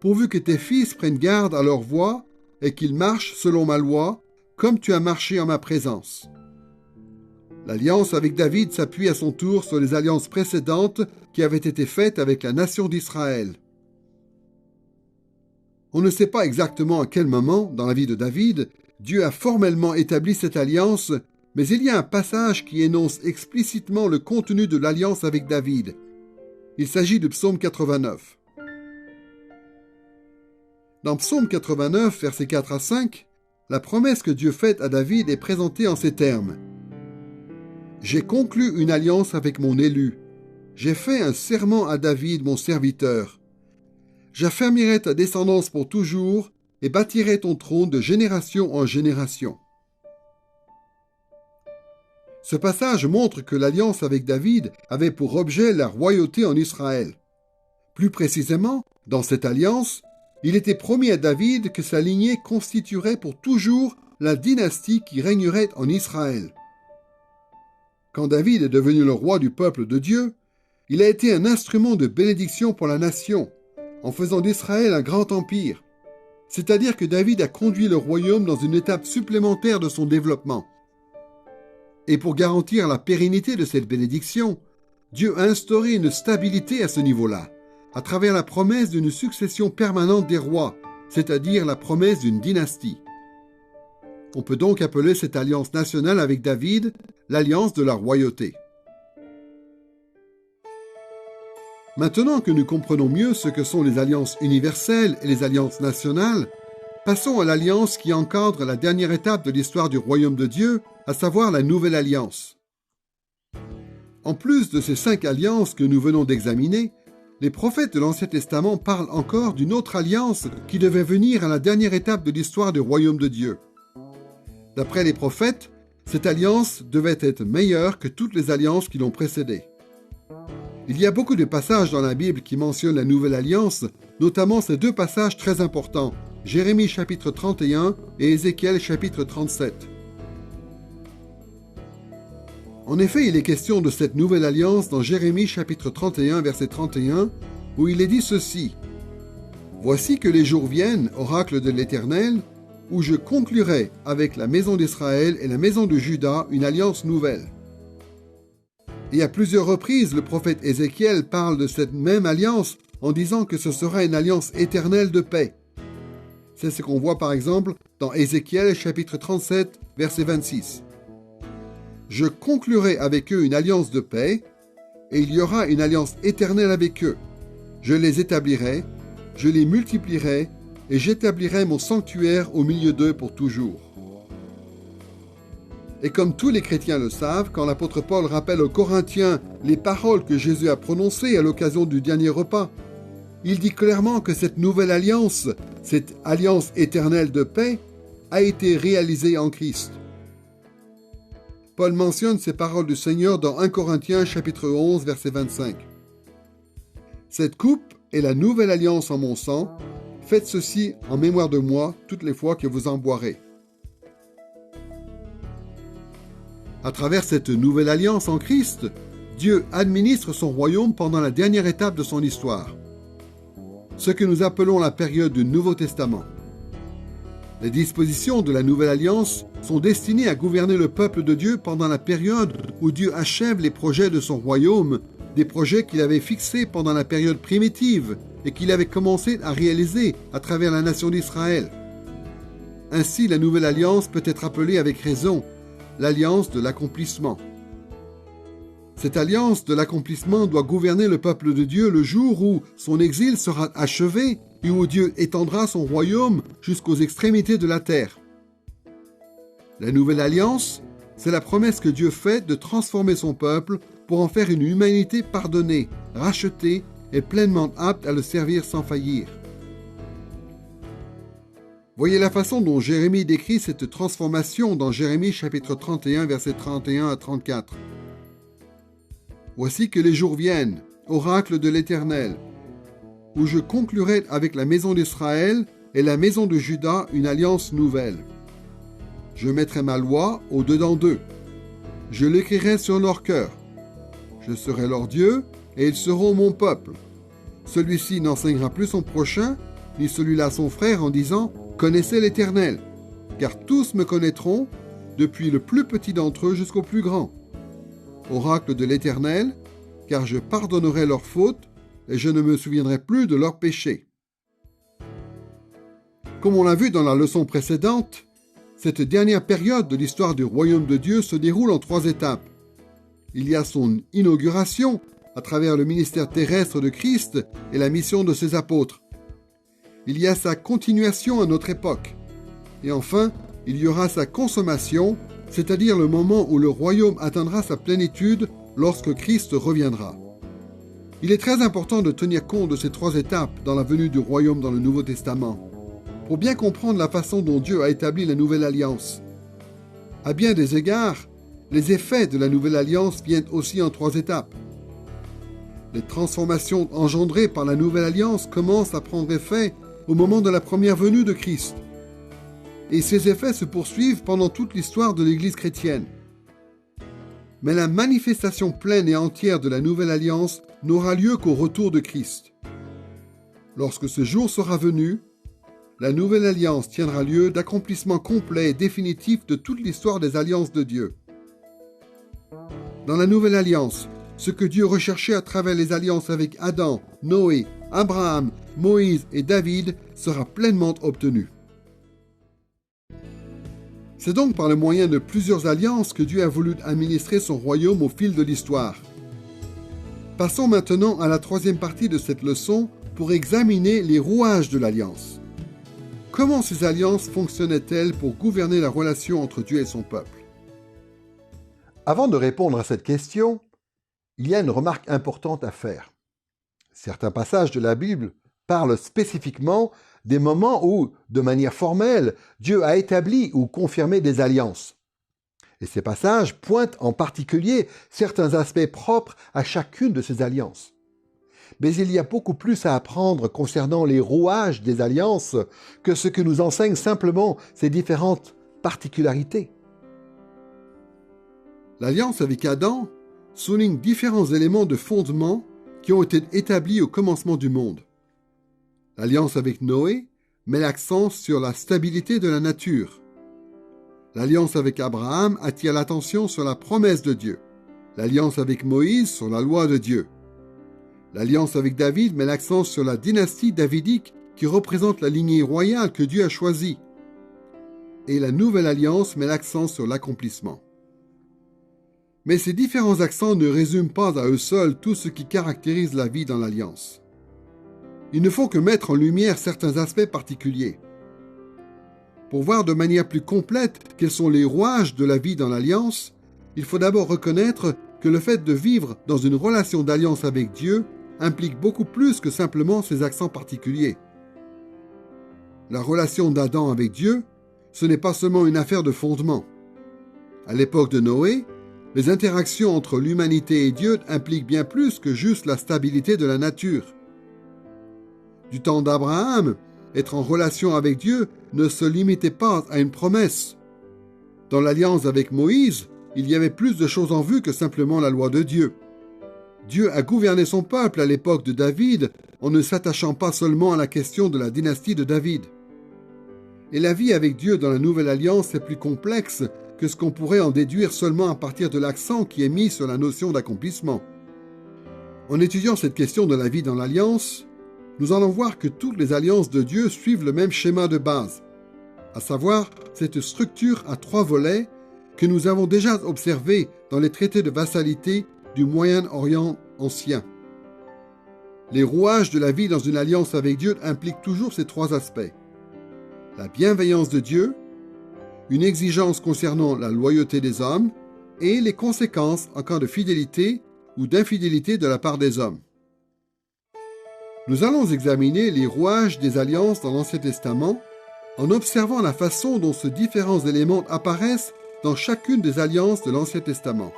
A: pourvu que tes fils prennent garde à leur voie et qu'ils marchent selon ma loi, comme tu as marché en ma présence. L'alliance avec David s'appuie à son tour sur les alliances précédentes qui avaient été faites avec la nation d'Israël. On ne sait pas exactement à quel moment, dans la vie de David, Dieu a formellement établi cette alliance, mais il y a un passage qui énonce explicitement le contenu de l'alliance avec David. Il s'agit du psaume 89. Dans psaume 89, versets 4 à 5, la promesse que Dieu fait à David est présentée en ces termes. « J'ai conclu une alliance avec mon élu. J'ai fait un serment à David, mon serviteur. J'affermirai ta descendance pour toujours et bâtirai ton trône de génération en génération. » Ce passage montre que l'alliance avec David avait pour objet la royauté en Israël. Plus précisément, dans cette alliance, il était promis à David que sa lignée constituerait pour toujours la dynastie qui régnerait en Israël. Quand David est devenu le roi du peuple de Dieu, il a été un instrument de bénédiction pour la nation, en faisant d'Israël un grand empire. C'est-à-dire que David a conduit le royaume dans une étape supplémentaire de son développement. Et pour garantir la pérennité de cette bénédiction, Dieu a instauré une stabilité à ce niveau-là, à travers la promesse d'une succession permanente des rois, c'est-à-dire la promesse d'une dynastie. On peut donc appeler cette alliance nationale avec David l'alliance de la royauté. Maintenant que nous comprenons mieux ce que sont les alliances universelles et les alliances nationales, passons à l'alliance qui encadre la dernière étape de l'histoire du royaume de Dieu, à savoir la nouvelle alliance. En plus de ces 5 alliances que nous venons d'examiner, les prophètes de l'Ancien Testament parlent encore d'une autre alliance qui devait venir à la dernière étape de l'histoire du royaume de Dieu. D'après les prophètes, cette alliance devait être meilleure que toutes les alliances qui l'ont précédée. Il y a beaucoup de passages dans la Bible qui mentionnent la nouvelle alliance, notamment ces 2 passages très importants, Jérémie chapitre 31 et Ézéchiel chapitre 37. En effet, il est question de cette nouvelle alliance dans Jérémie chapitre 31 verset 31, où il est dit ceci. « Voici que les jours viennent, oracle de l'Éternel, où je conclurai avec la maison d'Israël et la maison de Juda une alliance nouvelle. » Et à plusieurs reprises, le prophète Ézéchiel parle de cette même alliance en disant que ce sera une alliance éternelle de paix. C'est ce qu'on voit par exemple dans Ézéchiel chapitre 37 verset 26. Je conclurai avec eux une alliance de paix, et il y aura une alliance éternelle avec eux. Je les établirai, je les multiplierai, et j'établirai mon sanctuaire au milieu d'eux pour toujours. Et comme tous les chrétiens le savent, quand l'apôtre Paul rappelle aux Corinthiens les paroles que Jésus a prononcées à l'occasion du dernier repas, il dit clairement que cette nouvelle alliance, cette alliance éternelle de paix, a été réalisée en Christ. Paul mentionne ces paroles du Seigneur dans 1 Corinthiens chapitre 11 verset 25. Cette coupe est la nouvelle alliance en mon sang. Faites ceci en mémoire de moi toutes les fois que vous en boirez. À travers cette nouvelle alliance en Christ, Dieu administre son royaume pendant la dernière étape de son histoire, ce que nous appelons la période du Nouveau Testament. Les dispositions de la nouvelle alliance sont destinées à gouverner le peuple de Dieu pendant la période où Dieu achève les projets de son royaume, des projets qu'il avait fixés pendant la période primitive et qu'il avait commencé à réaliser à travers la nation d'Israël. Ainsi, la nouvelle alliance peut être appelée avec raison l'alliance de l'accomplissement. Cette alliance de l'accomplissement doit gouverner le peuple de Dieu le jour où son exil sera achevé et où Dieu étendra son royaume jusqu'aux extrémités de la terre. La nouvelle alliance, c'est la promesse que Dieu fait de transformer son peuple pour en faire une humanité pardonnée, rachetée et pleinement apte à le servir sans faillir. Voyez la façon dont Jérémie décrit cette transformation dans Jérémie chapitre 31, versets 31 à 34. « Voici que les jours viennent, oracle de l'Éternel, où je conclurai avec la maison d'Israël et la maison de Juda une alliance nouvelle. Je mettrai ma loi au-dedans d'eux. Je l'écrirai sur leur cœur. Je serai leur Dieu, et ils seront mon peuple. Celui-ci n'enseignera plus son prochain, ni celui-là son frère, en disant « Connaissez l'Éternel », car tous me connaîtront, depuis le plus petit d'entre eux jusqu'au plus grand. Oracle de l'Éternel, car je pardonnerai leurs fautes, et je ne me souviendrai plus de leurs péchés. Comme on l'a vu dans la leçon précédente, cette dernière période de l'histoire du royaume de Dieu se déroule en 3 étapes. Il y a son inauguration à travers le ministère terrestre de Christ et la mission de ses apôtres. Il y a sa continuation à notre époque. Et enfin, il y aura sa consommation, c'est-à-dire le moment où le royaume atteindra sa plénitude lorsque Christ reviendra. Il est très important de tenir compte de ces 3 étapes dans la venue du royaume dans le Nouveau Testament, pour bien comprendre la façon dont Dieu a établi la Nouvelle Alliance. À bien des égards, les effets de la Nouvelle Alliance viennent aussi en 3 étapes. Les transformations engendrées par la Nouvelle Alliance commencent à prendre effet au moment de la première venue de Christ. Et ces effets se poursuivent pendant toute l'histoire de l'Église chrétienne. Mais la manifestation pleine et entière de la Nouvelle Alliance n'aura lieu qu'au retour de Christ. Lorsque ce jour sera venu, la Nouvelle Alliance tiendra lieu d'accomplissement complet et définitif de toute l'histoire des alliances de Dieu. Dans la Nouvelle Alliance, ce que Dieu recherchait à travers les alliances avec Adam, Noé, Abraham, Moïse et David sera pleinement obtenu. C'est donc par le moyen de plusieurs alliances que Dieu a voulu administrer son royaume au fil de l'histoire. Passons maintenant à la 3e partie de cette leçon pour examiner les rouages de l'alliance. Comment ces alliances fonctionnaient-elles pour gouverner la relation entre Dieu et son peuple? Avant de répondre à cette question, il y a une remarque importante à faire. Certains passages de la Bible parlent spécifiquement des moments où, de manière formelle, Dieu a établi ou confirmé des alliances. Et ces passages pointent en particulier certains aspects propres à chacune de ces alliances. Mais il y a beaucoup plus à apprendre concernant les rouages des alliances que ce que nous enseignent simplement ces différentes particularités. L'alliance avec Adam souligne différents éléments de fondement qui ont été établis au commencement du monde. L'alliance avec Noé met l'accent sur la stabilité de la nature. L'alliance avec Abraham attire l'attention sur la promesse de Dieu. L'alliance avec Moïse sur la loi de Dieu. L'alliance avec David met l'accent sur la dynastie davidique qui représente la lignée royale que Dieu a choisie. Et la nouvelle alliance met l'accent sur l'accomplissement. Mais ces différents accents ne résument pas à eux seuls tout ce qui caractérise la vie dans l'alliance. Il ne faut que mettre en lumière certains aspects particuliers. Pour voir de manière plus complète quels sont les rouages de la vie dans l'alliance, il faut d'abord reconnaître que le fait de vivre dans une relation d'alliance avec Dieu implique beaucoup plus que simplement ces accents particuliers. La relation d'Adam avec Dieu, ce n'est pas seulement une affaire de fondement. À l'époque de Noé, les interactions entre l'humanité et Dieu impliquent bien plus que juste la stabilité de la nature. Du temps d'Abraham, être en relation avec Dieu ne se limitait pas à une promesse. Dans l'alliance avec Moïse, il y avait plus de choses en vue que simplement la loi de Dieu. Dieu a gouverné son peuple à l'époque de David en ne s'attachant pas seulement à la question de la dynastie de David. Et la vie avec Dieu dans la nouvelle alliance est plus complexe que ce qu'on pourrait en déduire seulement à partir de l'accent qui est mis sur la notion d'accomplissement. En étudiant cette question de la vie dans l'alliance, nous allons voir que toutes les alliances de Dieu suivent le même schéma de base, à savoir cette structure à 3 volets que nous avons déjà observé dans les traités de vassalité du Moyen-Orient ancien. Les rouages de la vie dans une alliance avec Dieu impliquent toujours ces 3 aspects. La bienveillance de Dieu, une exigence concernant la loyauté des hommes et les conséquences en cas de fidélité ou d'infidélité de la part des hommes. Nous allons examiner les rouages des alliances dans l'Ancien Testament en observant la façon dont ces différents éléments apparaissent dans chacune des alliances de l'Ancien Testament.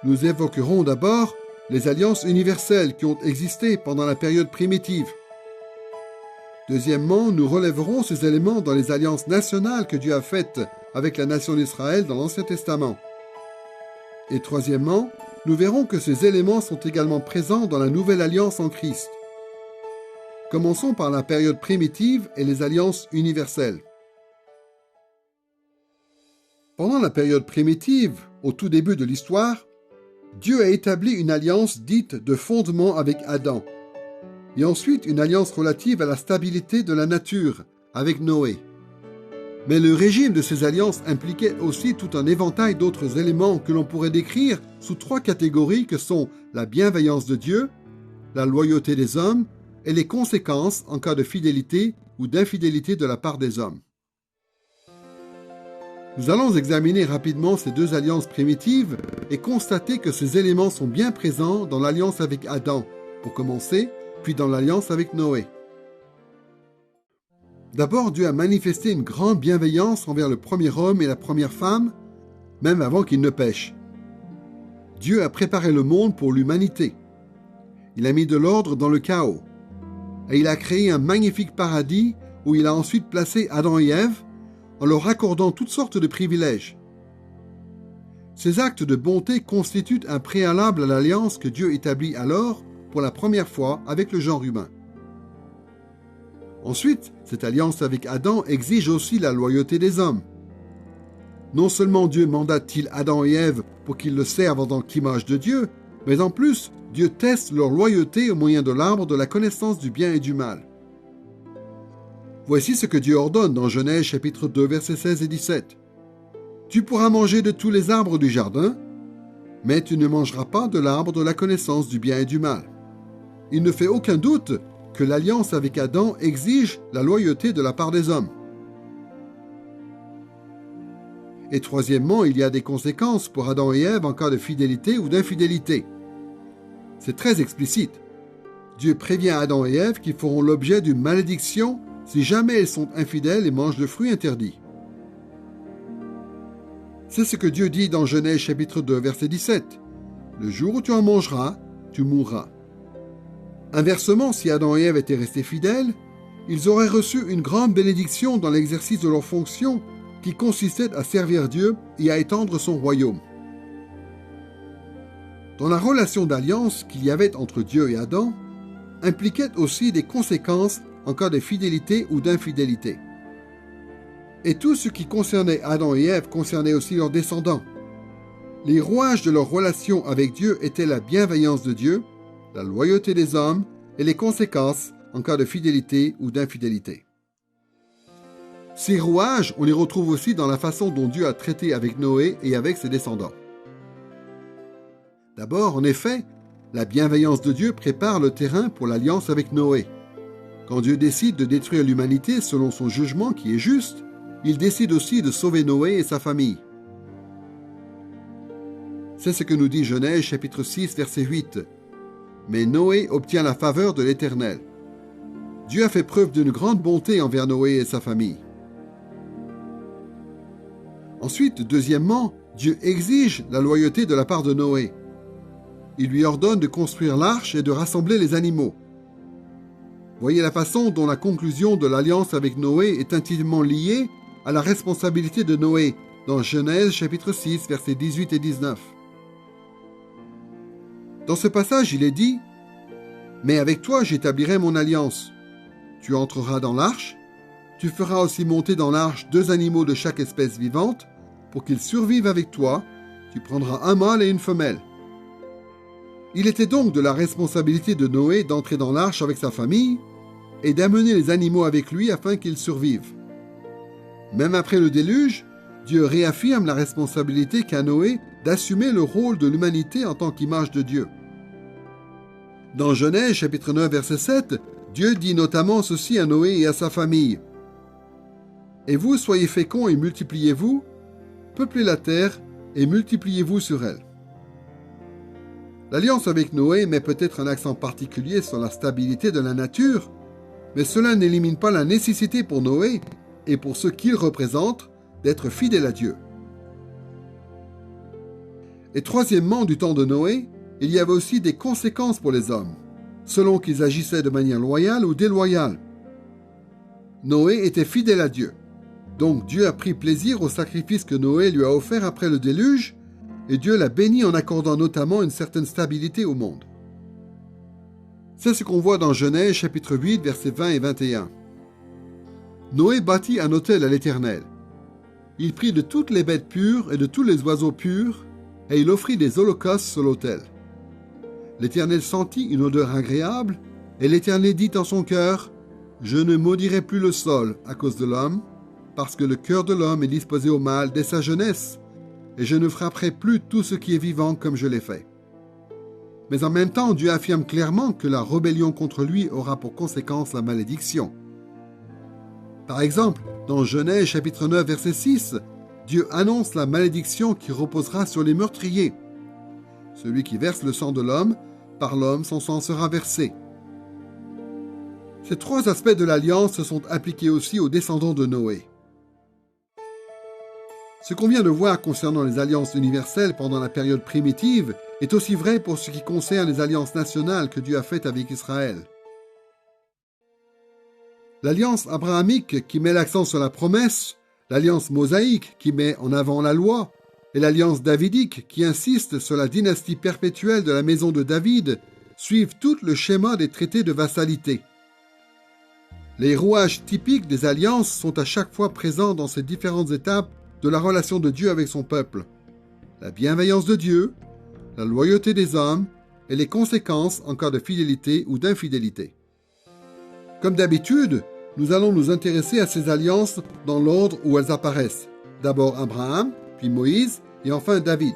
A: Nous évoquerons d'abord les alliances universelles qui ont existé pendant la période primitive. Deuxièmement, nous relèverons ces éléments dans les alliances nationales que Dieu a faites avec la nation d'Israël dans l'Ancien Testament. Et troisièmement, nous verrons que ces éléments sont également présents dans la nouvelle alliance en Christ. Commençons par la période primitive et les alliances universelles. Pendant la période primitive, au tout début de l'histoire, Dieu a établi une alliance dite de fondement avec Adam, et ensuite une alliance relative à la stabilité de la nature avec Noé. Mais le régime de ces alliances impliquait aussi tout un éventail d'autres éléments que l'on pourrait décrire sous 3 catégories que sont la bienveillance de Dieu, la loyauté des hommes et les conséquences en cas de fidélité ou d'infidélité de la part des hommes. Nous allons examiner rapidement ces 2 alliances primitives et constater que ces éléments sont bien présents dans l'alliance avec Adam, pour commencer, puis dans l'alliance avec Noé. D'abord, Dieu a manifesté une grande bienveillance envers le premier homme et la première femme, même avant qu'ils ne pêchent. Dieu a préparé le monde pour l'humanité. Il a mis de l'ordre dans le chaos. Et il a créé un magnifique paradis où il a ensuite placé Adam et Ève en leur accordant toutes sortes de privilèges. Ces actes de bonté constituent un préalable à l'alliance que Dieu établit alors pour la première fois avec le genre humain. Ensuite, cette alliance avec Adam exige aussi la loyauté des hommes. Non seulement Dieu mandate-t-il Adam et Ève pour qu'ils le servent en tant qu'image de Dieu, mais en plus, Dieu teste leur loyauté au moyen de l'arbre de la connaissance du bien et du mal. Voici ce que Dieu ordonne dans Genèse chapitre 2, versets 16 et 17. « Tu pourras manger de tous les arbres du jardin, mais tu ne mangeras pas de l'arbre de la connaissance du bien et du mal. » Il ne fait aucun doute que l'alliance avec Adam exige la loyauté de la part des hommes. Et troisièmement, il y a des conséquences pour Adam et Ève en cas de fidélité ou d'infidélité. C'est très explicite. Dieu prévient Adam et Ève qu'ils feront l'objet d'une malédiction si jamais elles sont infidèles et mangent le fruit interdit. C'est ce que Dieu dit dans Genèse chapitre 2, verset 17. « Le jour où tu en mangeras, tu mourras. » Inversement, si Adam et Ève étaient restés fidèles, ils auraient reçu une grande bénédiction dans l'exercice de leur fonction qui consistait à servir Dieu et à étendre son royaume. Dans la relation d'alliance qu'il y avait entre Dieu et Adam, impliquait aussi des conséquences en cas de fidélité ou d'infidélité. Et tout ce qui concernait Adam et Ève concernait aussi leurs descendants. Les rouages de leur relation avec Dieu étaient la bienveillance de Dieu, la loyauté des hommes et les conséquences en cas de fidélité ou d'infidélité. Ces rouages, on les retrouve aussi dans la façon dont Dieu a traité avec Noé et avec ses descendants. D'abord, en effet, la bienveillance de Dieu prépare le terrain pour l'alliance avec Noé. Quand Dieu décide de détruire l'humanité selon son jugement qui est juste, il décide aussi de sauver Noé et sa famille. C'est ce que nous dit Genèse chapitre 6, verset 8. Mais Noé obtient la faveur de l'Éternel. Dieu a fait preuve d'une grande bonté envers Noé et sa famille. Ensuite, deuxièmement, Dieu exige la loyauté de la part de Noé. Il lui ordonne de construire l'arche et de rassembler les animaux. Voyez la façon dont la conclusion de l'alliance avec Noé est intimement liée à la responsabilité de Noé dans Genèse chapitre 6, versets 18 et 19. Dans ce passage, il est dit « Mais avec toi j'établirai mon alliance. Tu entreras dans l'arche, tu feras aussi monter dans l'arche 2 animaux de chaque espèce vivante, pour qu'ils survivent avec toi, tu prendras un mâle et une femelle. » Il était donc de la responsabilité de Noé d'entrer dans l'arche avec sa famille et d'amener les animaux avec lui afin qu'ils survivent. Même après le déluge, Dieu réaffirme la responsabilité qu'a Noé d'assumer le rôle de l'humanité en tant qu'image de Dieu. Dans Genèse chapitre 9 verset 7, Dieu dit notamment ceci à Noé et à sa famille. « Et vous soyez féconds et multipliez-vous, peuplez la terre et multipliez-vous sur elle. » L'alliance avec Noé met peut-être un accent particulier sur la stabilité de la nature, mais cela n'élimine pas la nécessité pour Noé et pour ceux qu'il représente d'être fidèles à Dieu. Et troisièmement, du temps de Noé, il y avait aussi des conséquences pour les hommes, selon qu'ils agissaient de manière loyale ou déloyale. Noé était fidèle à Dieu. Donc Dieu a pris plaisir au sacrifice que Noé lui a offert après le déluge, et Dieu l'a béni en accordant notamment une certaine stabilité au monde. C'est ce qu'on voit dans Genèse chapitre 8, versets 20 et 21. Noé bâtit un autel à l'Éternel. Il prit de toutes les bêtes pures et de tous les oiseaux purs, et il offrit des holocaustes sur l'autel. L'Éternel sentit une odeur agréable, et l'Éternel dit en son cœur, « Je ne maudirai plus le sol à cause de l'homme, parce que le cœur de l'homme est disposé au mal dès sa jeunesse, et je ne frapperai plus tout ce qui est vivant comme je l'ai fait. » Mais en même temps, Dieu affirme clairement que la rébellion contre lui aura pour conséquence la malédiction. Par exemple, dans Genèse chapitre 9, verset 6, Dieu annonce la malédiction qui reposera sur les meurtriers. Celui qui verse le sang de l'homme, par l'homme son sang sera versé. Ces trois aspects de l'alliance se sont appliqués aussi aux descendants de Noé. Ce qu'on vient de voir concernant les alliances universelles pendant la période primitive est aussi vrai pour ce qui concerne les alliances nationales que Dieu a faites avec Israël. L'alliance abrahamique qui met l'accent sur la promesse, l'alliance mosaïque qui met en avant la loi, et l'alliance davidique qui insiste sur la dynastie perpétuelle de la maison de David suivent tout le schéma des traités de vassalité. Les rouages typiques des alliances sont à chaque fois présents dans ces différentes étapes de la relation de Dieu avec son peuple. La bienveillance de Dieu, la loyauté des hommes et les conséquences en cas de fidélité ou d'infidélité. Comme d'habitude, nous allons nous intéresser à ces alliances dans l'ordre où elles apparaissent. D'abord Abraham, puis Moïse et enfin David.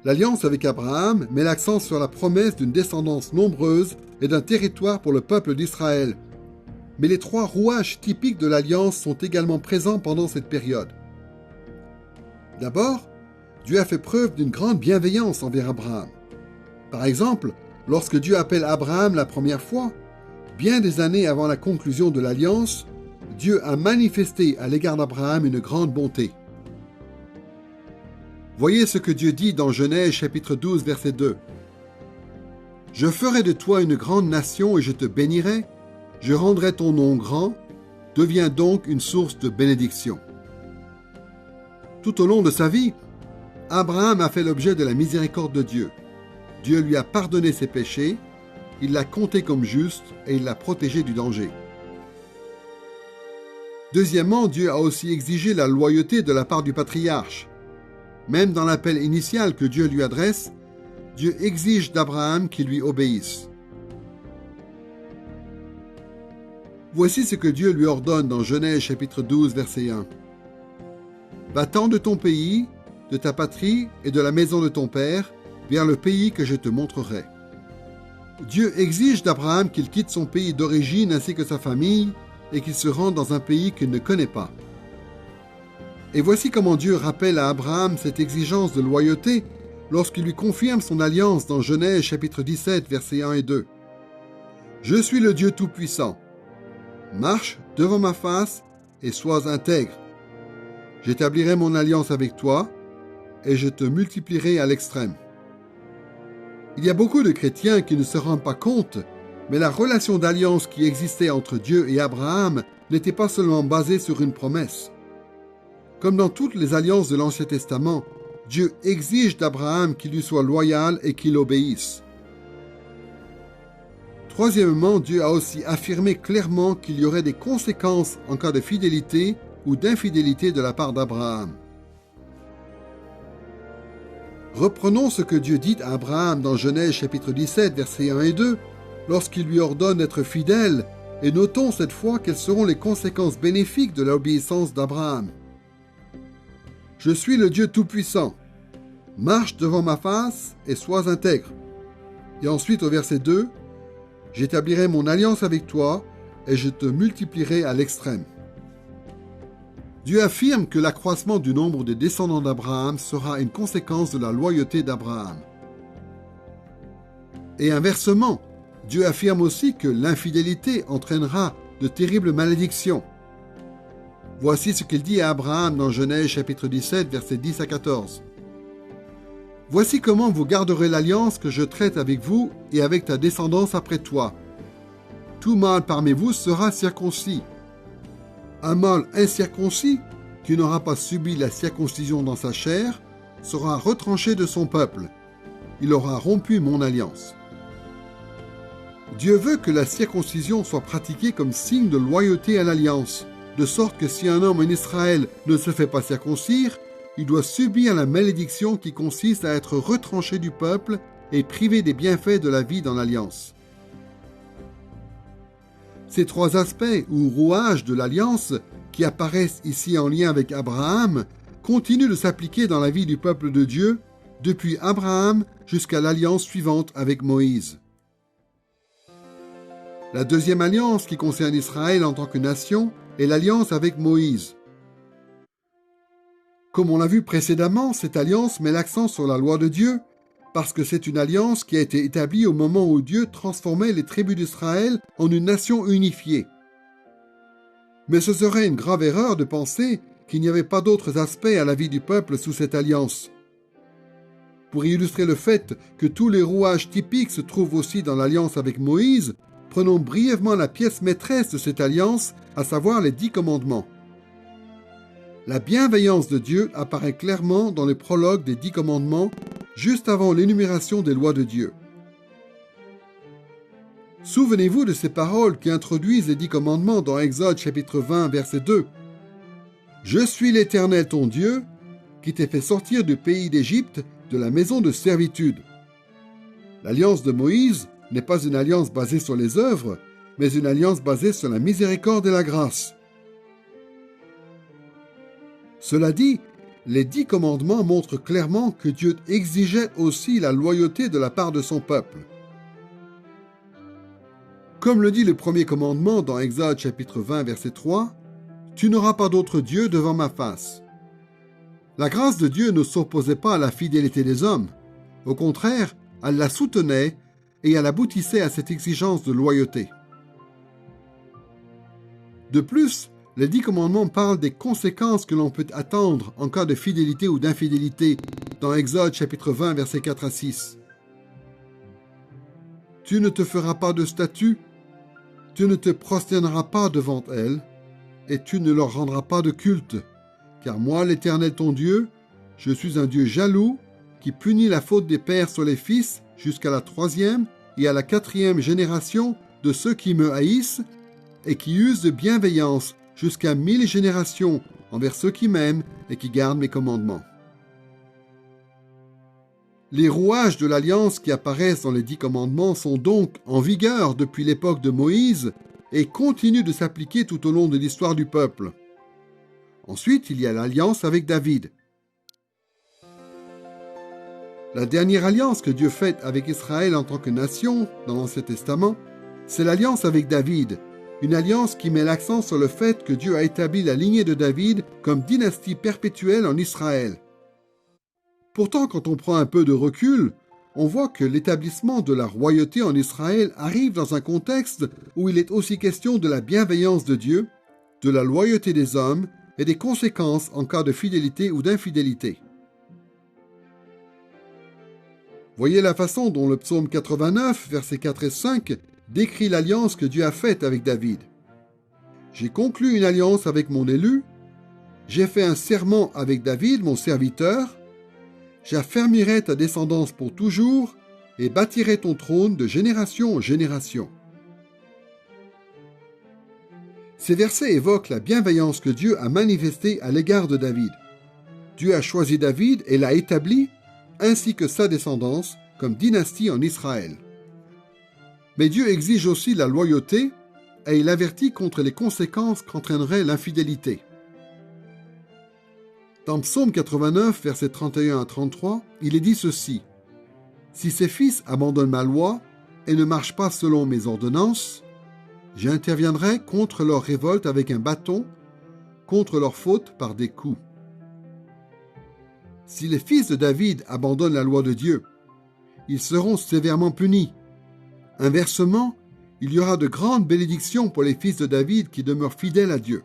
A: L'alliance avec Abraham met l'accent sur la promesse d'une descendance nombreuse et d'un territoire pour le peuple d'Israël. Mais les trois rouages typiques de l'alliance sont également présents pendant cette période. D'abord, Dieu a fait preuve d'une grande bienveillance envers Abraham. Par exemple, lorsque Dieu appelle Abraham la première fois, bien des années avant la conclusion de l'alliance, Dieu a manifesté à l'égard d'Abraham une grande bonté. Voyez ce que Dieu dit dans Genèse chapitre 12, verset 2. « Je ferai de toi une grande nation et je te bénirai, je rendrai ton nom grand, deviens donc une source de bénédiction. » Tout au long de sa vie, Abraham a fait l'objet de la miséricorde de Dieu. Dieu lui a pardonné ses péchés, il l'a compté comme juste et il l'a protégé du danger. Deuxièmement, Dieu a aussi exigé la loyauté de la part du patriarche. Même dans l'appel initial que Dieu lui adresse, Dieu exige d'Abraham qu'il lui obéisse. Voici ce que Dieu lui ordonne dans Genèse chapitre 12, verset 1. « Va-t'en de ton pays, de ta patrie et de la maison de ton père, vers le pays que je te montrerai. » Dieu exige d'Abraham qu'il quitte son pays d'origine ainsi que sa famille et qu'il se rende dans un pays qu'il ne connaît pas. Et voici comment Dieu rappelle à Abraham cette exigence de loyauté lorsqu'il lui confirme son alliance dans Genèse chapitre 17, versets 1 et 2. « Je suis le Dieu Tout-Puissant. Marche devant ma face et sois intègre. J'établirai mon alliance avec toi et je te multiplierai à l'extrême. » Il y a beaucoup de chrétiens qui ne se rendent pas compte, mais la relation d'alliance qui existait entre Dieu et Abraham n'était pas seulement basée sur une promesse. Comme dans toutes les alliances de l'Ancien Testament, Dieu exige d'Abraham qu'il lui soit loyal et qu'il obéisse. Troisièmement, Dieu a aussi affirmé clairement qu'il y aurait des conséquences en cas de fidélité ou d'infidélité de la part d'Abraham. Reprenons ce que Dieu dit à Abraham dans Genèse chapitre 17, versets 1 et 2, lorsqu'il lui ordonne d'être fidèle, et notons cette fois quelles seront les conséquences bénéfiques de l'obéissance d'Abraham. « Je suis le Dieu Tout-Puissant. Marche devant ma face et sois intègre. » Et ensuite au verset 2, « J'établirai mon alliance avec toi et je te multiplierai à l'extrême. » Dieu affirme que l'accroissement du nombre des descendants d'Abraham sera une conséquence de la loyauté d'Abraham. Et inversement, Dieu affirme aussi que l'infidélité entraînera de terribles malédictions. Voici ce qu'il dit à Abraham dans Genèse chapitre 17, versets 10 à 14. « Voici comment vous garderez l'alliance que je traite avec vous et avec ta descendance après toi. tout mâle parmi vous sera circoncis. Un mâle incirconcis, qui n'aura pas subi la circoncision dans sa chair, sera retranché de son peuple. Il aura rompu mon alliance. Dieu veut que la circoncision soit pratiquée comme signe de loyauté à l'alliance, de sorte que si un homme en Israël ne se fait pas circoncire, il doit subir la malédiction qui consiste à être retranché du peuple et privé des bienfaits de la vie dans l'alliance. Ces trois aspects ou rouages de l'alliance qui apparaissent ici en lien avec Abraham continuent de s'appliquer dans la vie du peuple de Dieu depuis Abraham jusqu'à l'alliance suivante avec Moïse. La deuxième alliance qui concerne Israël en tant que nation est l'alliance avec Moïse. Comme on l'a vu précédemment, cette alliance met l'accent sur la loi de Dieu parce que c'est une alliance qui a été établie au moment où Dieu transformait les tribus d'Israël en une nation unifiée. Mais ce serait une grave erreur de penser qu'il n'y avait pas d'autres aspects à la vie du peuple sous cette alliance. Pour illustrer le fait que tous les rouages typiques se trouvent aussi dans l'alliance avec Moïse, prenons brièvement la pièce maîtresse de cette alliance, à savoir les 10 commandements. La bienveillance de Dieu apparaît clairement dans le prologue des 10 commandements, juste avant l'énumération des lois de Dieu. Souvenez-vous de ces paroles qui introduisent les 10 commandements dans Exode chapitre 20, verset 2. « Je suis l'Éternel ton Dieu, qui t'ai fait sortir du pays d'Égypte, de la maison de servitude. » L'alliance de Moïse n'est pas une alliance basée sur les œuvres, mais une alliance basée sur la miséricorde et la grâce. Cela dit, les 10 commandements montrent clairement que Dieu exigeait aussi la loyauté de la part de son peuple. Comme le dit le premier commandement dans Exode chapitre 20, verset 3, « Tu n'auras pas d'autre Dieu devant ma face. » La grâce de Dieu ne s'opposait pas à la fidélité des hommes. Au contraire, elle la soutenait et elle aboutissait à cette exigence de loyauté. De plus, les 10 commandements parlent des conséquences que l'on peut attendre en cas de fidélité ou d'infidélité dans Exode chapitre 20, versets 4 à 6. « Tu ne te feras pas de statue, tu ne te prosterneras pas devant elles, et tu ne leur rendras pas de culte, car moi, l'Éternel ton Dieu, je suis un Dieu jaloux, qui punit la faute des pères sur les fils jusqu'à la 3e et à la 4e génération de ceux qui me haïssent, et qui usent de bienveillance jusqu'à 1000 générations envers ceux qui m'aiment et qui gardent mes commandements. » Les rouages de l'alliance qui apparaissent dans les 10 commandements sont donc en vigueur depuis l'époque de Moïse et continuent de s'appliquer tout au long de l'histoire du peuple. Ensuite, il y a l'alliance avec David. La dernière alliance que Dieu fait avec Israël en tant que nation dans l'Ancien Testament, c'est l'alliance avec David, une alliance qui met l'accent sur le fait que Dieu a établi la lignée de David comme dynastie perpétuelle en Israël. Pourtant, quand on prend un peu de recul, on voit que l'établissement de la royauté en Israël arrive dans un contexte où il est aussi question de la bienveillance de Dieu, de la loyauté des hommes et des conséquences en cas de fidélité ou d'infidélité. Voyez la façon dont le psaume 89, versets 4 et 5, décrit l'alliance que Dieu a faite avec David. « J'ai conclu une alliance avec mon élu, j'ai fait un serment avec David, mon serviteur, j'affermirai ta descendance pour toujours et bâtirai ton trône de génération en génération. » Ces versets évoquent la bienveillance que Dieu a manifestée à l'égard de David. Dieu a choisi David et l'a établi, ainsi que sa descendance, comme dynastie en Israël. Mais Dieu exige aussi la loyauté et il avertit contre les conséquences qu'entraînerait l'infidélité. Dans Psaume 89, versets 31 à 33, il est dit ceci. « Si ses fils abandonnent ma loi et ne marchent pas selon mes ordonnances, j'interviendrai contre leur révolte avec un bâton, contre leur faute par des coups. » Si les fils de David abandonnent la loi de Dieu, ils seront sévèrement punis. Inversement, il y aura de grandes bénédictions pour les fils de David qui demeurent fidèles à Dieu.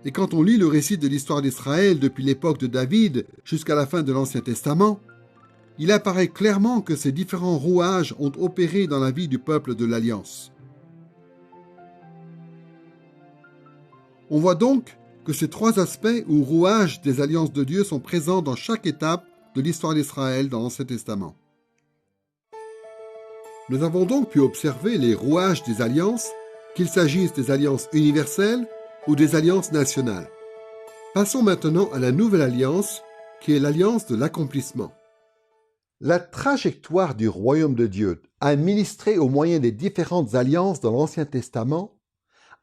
A: Et quand on lit le récit de l'histoire d'Israël depuis l'époque de David jusqu'à la fin de l'Ancien Testament, il apparaît clairement que ces différents rouages ont opéré dans la vie du peuple de l'Alliance. On voit donc que ces trois aspects ou rouages des alliances de Dieu sont présents dans chaque étape de l'histoire d'Israël dans l'Ancien Testament. Nous avons donc pu observer les rouages des alliances, qu'il s'agisse des alliances universelles ou des alliances nationales. Passons maintenant à la nouvelle alliance, qui est l'alliance de l'accomplissement. La trajectoire du royaume de Dieu, administrée au moyen des différentes alliances dans l'Ancien Testament,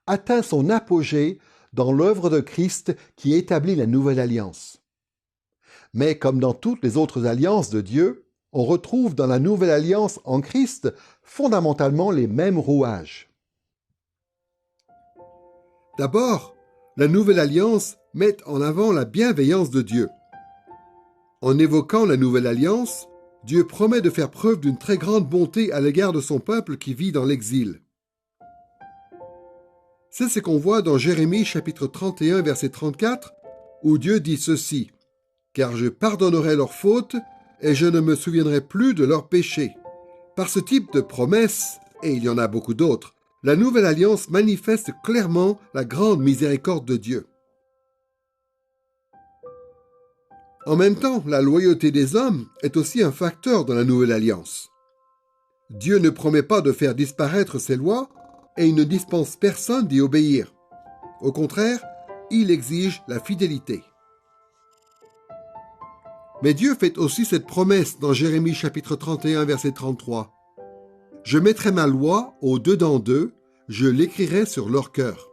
A: atteint son apogée dans l'œuvre de Christ qui établit la nouvelle alliance. Mais comme dans toutes les autres alliances de Dieu, on retrouve dans la nouvelle alliance en Christ fondamentalement les mêmes rouages. D'abord, la nouvelle alliance met en avant la bienveillance de Dieu. En évoquant la nouvelle alliance, Dieu promet de faire preuve d'une très grande bonté à l'égard de son peuple qui vit dans l'exil. C'est ce qu'on voit dans Jérémie chapitre 31 verset 34, où Dieu dit ceci: « Car je pardonnerai leurs fautes et je ne me souviendrai plus de leurs péchés. » Par ce type de promesse, et il y en a beaucoup d'autres, la nouvelle alliance manifeste clairement la grande miséricorde de Dieu. En même temps, la loyauté des hommes est aussi un facteur dans la nouvelle alliance. Dieu ne promet pas de faire disparaître ses lois et il ne dispense personne d'y obéir. Au contraire, il exige la fidélité. Mais Dieu fait aussi cette promesse dans Jérémie chapitre 31 verset 33. « Je mettrai ma loi au-dedans d'eux, je l'écrirai sur leur cœur. »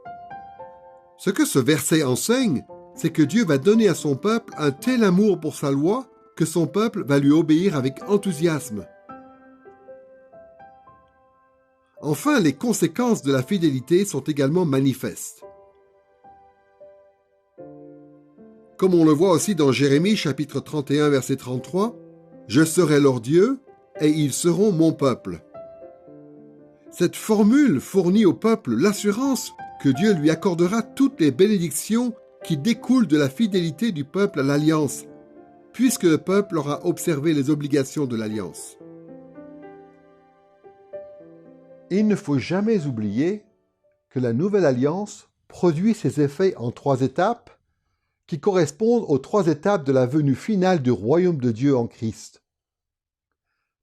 A: Ce que ce verset enseigne, c'est que Dieu va donner à son peuple un tel amour pour sa loi que son peuple va lui obéir avec enthousiasme. Enfin, les conséquences de la fidélité sont également manifestes. Comme on le voit aussi dans Jérémie chapitre 31 verset 33, « Je serai leur Dieu et ils seront mon peuple. » Cette formule fournit au peuple l'assurance que Dieu lui accordera toutes les bénédictions qui découlent de la fidélité du peuple à l'alliance, puisque le peuple aura observé les obligations de l'alliance. Il ne faut jamais oublier que la nouvelle alliance produit ses effets en trois étapes qui correspondent aux trois étapes de la venue finale du royaume de Dieu en Christ.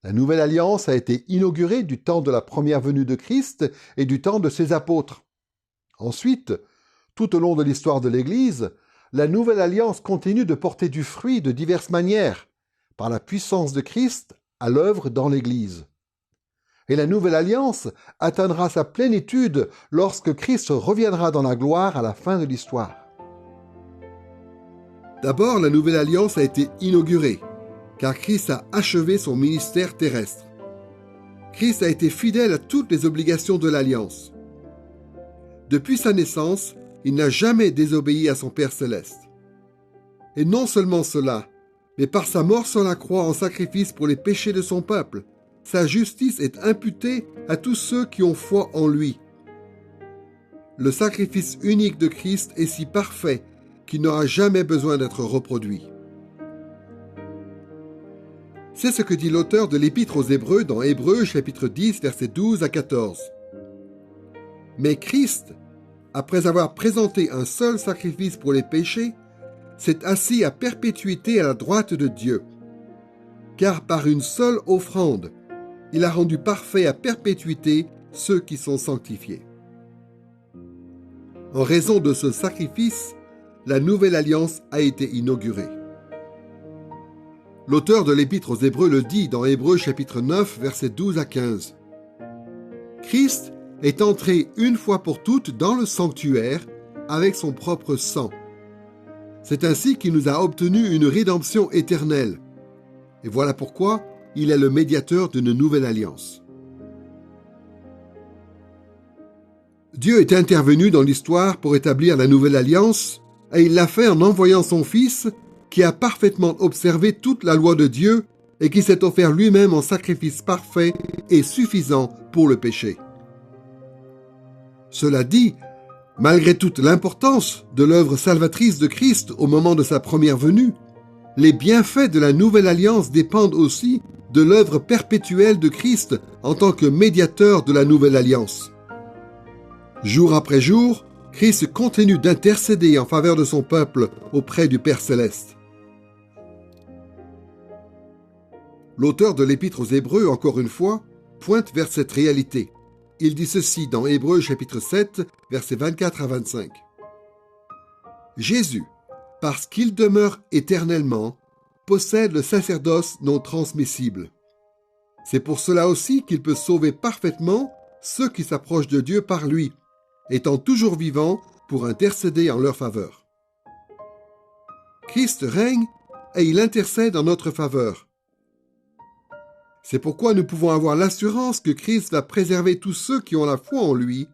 A: La nouvelle alliance a été inaugurée du temps de la première venue de Christ et du temps de ses apôtres. Ensuite, tout au long de l'histoire de l'Église, la nouvelle alliance continue de porter du fruit de diverses manières, par la puissance de Christ à l'œuvre dans l'Église. Et la nouvelle alliance atteindra sa plénitude lorsque Christ reviendra dans la gloire à la fin de l'histoire. D'abord, la nouvelle alliance a été inaugurée, car Christ a achevé son ministère terrestre. Christ a été fidèle à toutes les obligations de l'alliance. Depuis sa naissance, il n'a jamais désobéi à son Père céleste. Et non seulement cela, mais par sa mort sur la croix en sacrifice pour les péchés de son peuple, sa justice est imputée à tous ceux qui ont foi en lui. Le sacrifice unique de Christ est si parfait qu'il n'aura jamais besoin d'être reproduit. C'est ce que dit l'auteur de l'Épître aux Hébreux dans Hébreux chapitre 10, versets 12 à 14. Mais Christ, après avoir présenté un seul sacrifice pour les péchés, s'est assis à perpétuité à la droite de Dieu. Car par une seule offrande, il a rendu parfait à perpétuité ceux qui sont sanctifiés. En raison de ce sacrifice, la nouvelle alliance a été inaugurée. L'auteur de l'Épître aux Hébreux le dit dans Hébreux chapitre 9, versets 12 à 15. Christ est entré une fois pour toutes dans le sanctuaire avec son propre sang. C'est ainsi qu'il nous a obtenu une rédemption éternelle. Et voilà pourquoi il est le médiateur d'une nouvelle alliance. Dieu est intervenu dans l'histoire pour établir la nouvelle alliance, et il l'a fait en envoyant son Fils, qui a parfaitement observé toute la loi de Dieu et qui s'est offert lui-même en sacrifice parfait et suffisant pour le péché. Cela dit, malgré toute l'importance de l'œuvre salvatrice de Christ au moment de sa première venue, les bienfaits de la nouvelle alliance dépendent aussi de l'œuvre perpétuelle de Christ en tant que médiateur de la nouvelle alliance. Jour après jour, Christ continue d'intercéder en faveur de son peuple auprès du Père céleste. L'auteur de l'Épître aux Hébreux, encore une fois, pointe vers cette réalité. Il dit ceci dans Hébreux chapitre 7, versets 24 à 25. Jésus, parce qu'il demeure éternellement, possède le sacerdoce non transmissible. C'est pour cela aussi qu'il peut sauver parfaitement ceux qui s'approchent de Dieu par lui, étant toujours vivant pour intercéder en leur faveur. Christ règne et il intercède en notre faveur. C'est pourquoi nous pouvons avoir l'assurance que Christ va préserver tous ceux qui ont la foi en lui,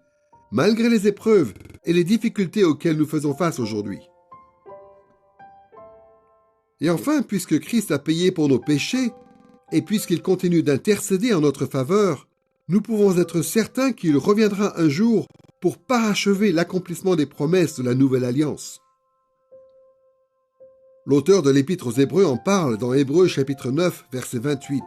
A: malgré les épreuves et les difficultés auxquelles nous faisons face aujourd'hui. Et enfin, puisque Christ a payé pour nos péchés, et puisqu'il continue d'intercéder en notre faveur, nous pouvons être certains qu'il reviendra un jour pour parachever l'accomplissement des promesses de la nouvelle alliance. L'auteur de l'Épître aux Hébreux en parle dans Hébreux chapitre 9, verset 28.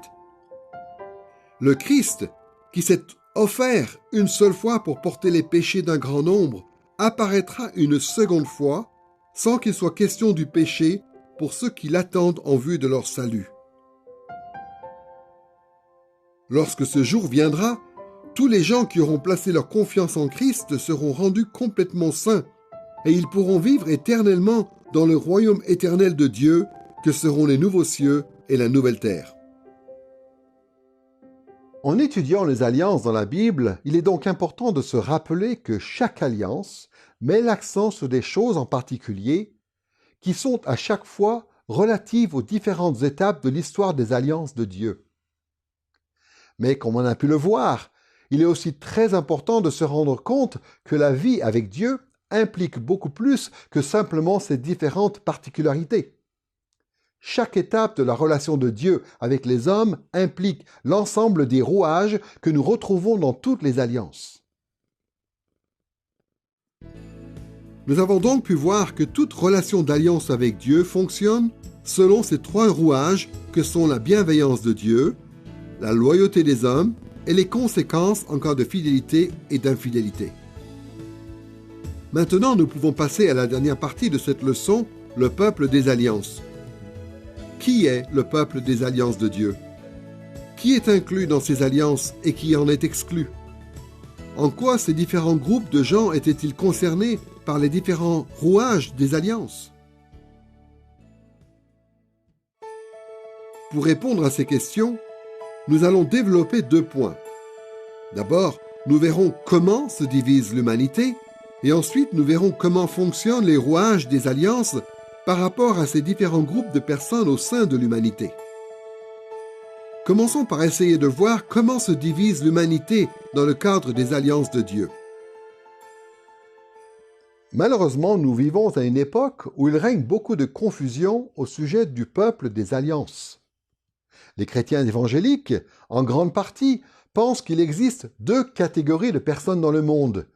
A: Le Christ, qui s'est offert une seule fois pour porter les péchés d'un grand nombre, apparaîtra une seconde fois, sans qu'il soit question du péché pour ceux qui l'attendent en vue de leur salut. Lorsque ce jour viendra, tous les gens qui auront placé leur confiance en Christ seront rendus complètement saints et ils pourront vivre éternellement dans le royaume éternel de Dieu que seront les nouveaux cieux et la nouvelle terre. En étudiant les alliances dans la Bible, il est donc important de se rappeler que chaque alliance met l'accent sur des choses en particulier qui sont à chaque fois relatives aux différentes étapes de l'histoire des alliances de Dieu. Mais comme on a pu le voir, il est aussi très important de se rendre compte que la vie avec Dieu implique beaucoup plus que simplement ces différentes particularités. Chaque étape de la relation de Dieu avec les hommes implique l'ensemble des rouages que nous retrouvons dans toutes les alliances. Nous avons donc pu voir que toute relation d'alliance avec Dieu fonctionne selon ces trois rouages que sont la bienveillance de Dieu, la loyauté des hommes et les conséquences en cas de fidélité et d'infidélité. Maintenant, nous pouvons passer à la dernière partie de cette leçon, le peuple des alliances. Qui est le peuple des alliances de Dieu? Qui est inclus dans ces alliances et qui en est exclu? En quoi ces différents groupes de gens étaient-ils concernés par les différents rouages des alliances? Pour répondre à ces questions, nous allons développer 2 points. D'abord, nous verrons comment se divise l'humanité et ensuite nous verrons comment fonctionnent les rouages des alliances par rapport à ces différents groupes de personnes au sein de l'humanité. Commençons par essayer de voir comment se divise l'humanité dans le cadre des alliances de Dieu. Malheureusement, nous vivons à une époque où il règne beaucoup de confusion au sujet du peuple des alliances. Les chrétiens évangéliques, en grande partie, pensent qu'il existe 2 catégories de personnes dans le monde,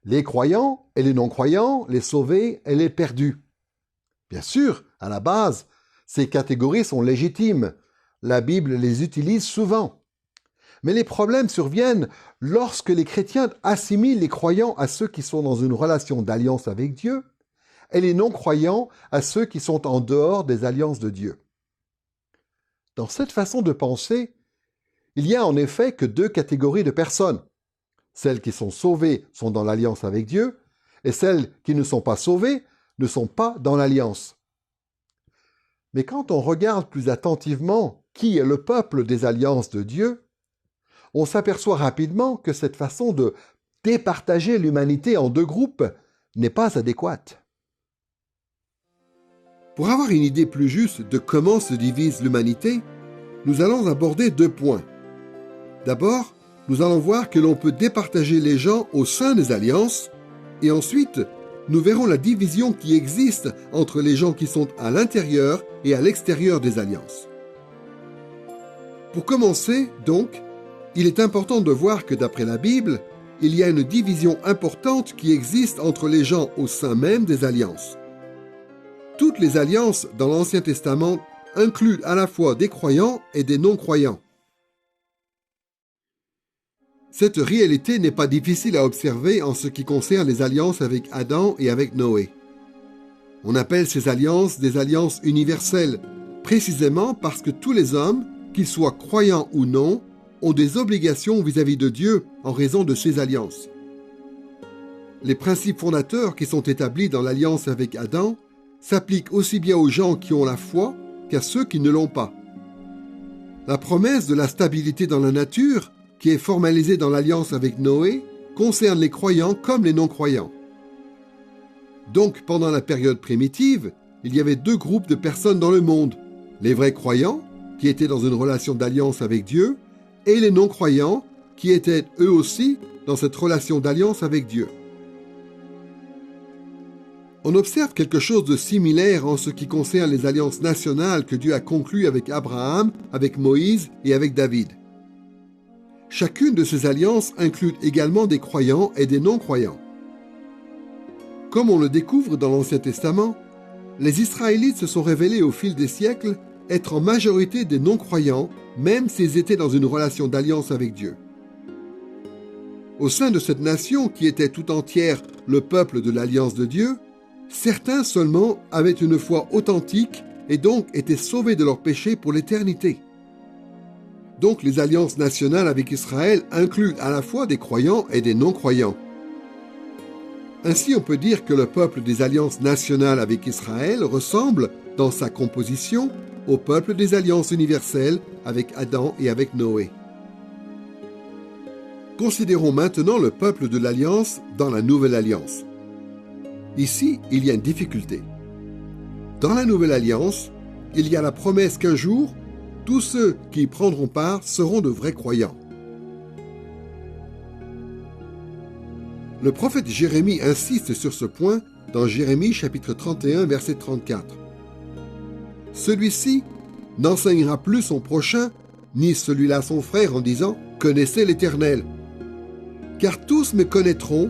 A: les croyants et les non-croyants, les sauvés et les perdus. Bien sûr, à la base, ces catégories sont légitimes. La Bible les utilise souvent. Mais les problèmes surviennent lorsque les chrétiens assimilent les croyants à ceux qui sont dans une relation d'alliance avec Dieu et les non-croyants à ceux qui sont en dehors des alliances de Dieu. Dans cette façon de penser, il n'y a en effet que 2 catégories de personnes. Celles qui sont sauvées sont dans l'alliance avec Dieu et celles qui ne sont pas sauvées ne sont pas dans l'alliance. Mais quand on regarde plus attentivement qui est le peuple des alliances de Dieu, on s'aperçoit rapidement que cette façon de départager l'humanité en 2 groupes n'est pas adéquate. Pour avoir une idée plus juste de comment se divise l'humanité, nous allons aborder 2 points. D'abord, nous allons voir que l'on peut départager les gens au sein des alliances, et ensuite, nous verrons la division qui existe entre les gens qui sont à l'intérieur et à l'extérieur des alliances. Pour commencer, donc, il est important de voir que d'après la Bible, il y a une division importante qui existe entre les gens au sein même des alliances. Toutes les alliances dans l'Ancien Testament incluent à la fois des croyants et des non-croyants. Cette réalité n'est pas difficile à observer en ce qui concerne les alliances avec Adam et avec Noé. On appelle ces alliances des alliances universelles, précisément parce que tous les hommes, qu'ils soient croyants ou non, ont des obligations vis-à-vis de Dieu en raison de ces alliances. Les principes fondateurs qui sont établis dans l'alliance avec Adam s'appliquent aussi bien aux gens qui ont la foi qu'à ceux qui ne l'ont pas. La promesse de la stabilité dans la nature, qui est formalisée dans l'alliance avec Noé, concerne les croyants comme les non-croyants. Donc, pendant la période primitive, il y avait deux groupes de personnes dans le monde, les vrais croyants, qui étaient dans une relation d'alliance avec Dieu, et les non-croyants, qui étaient eux aussi dans cette relation d'alliance avec Dieu. On observe quelque chose de similaire en ce qui concerne les alliances nationales que Dieu a conclues avec Abraham, avec Moïse et avec David. Chacune de ces alliances inclut également des croyants et des non-croyants. Comme on le découvre dans l'Ancien Testament, les Israélites se sont révélés au fil des siècles être en majorité des non-croyants, même s'ils étaient dans une relation d'alliance avec Dieu. Au sein de cette nation qui était tout entière le peuple de l'alliance de Dieu, certains seulement avaient une foi authentique et donc étaient sauvés de leurs péchés pour l'éternité. Donc les alliances nationales avec Israël incluent à la fois des croyants et des non-croyants. Ainsi, on peut dire que le peuple des alliances nationales avec Israël ressemble, dans sa composition, au peuple des alliances universelles avec Adam et avec Noé. Considérons maintenant le peuple de l'alliance dans la nouvelle alliance. Ici, il y a une difficulté. Dans la nouvelle alliance, il y a la promesse qu'un jour, tous ceux qui y prendront part seront de vrais croyants. Le prophète Jérémie insiste sur ce point dans Jérémie chapitre 31, verset 34. Celui-ci n'enseignera plus son prochain, ni celui-là son frère en disant « Connaissez l'Éternel ». Car tous me connaîtront,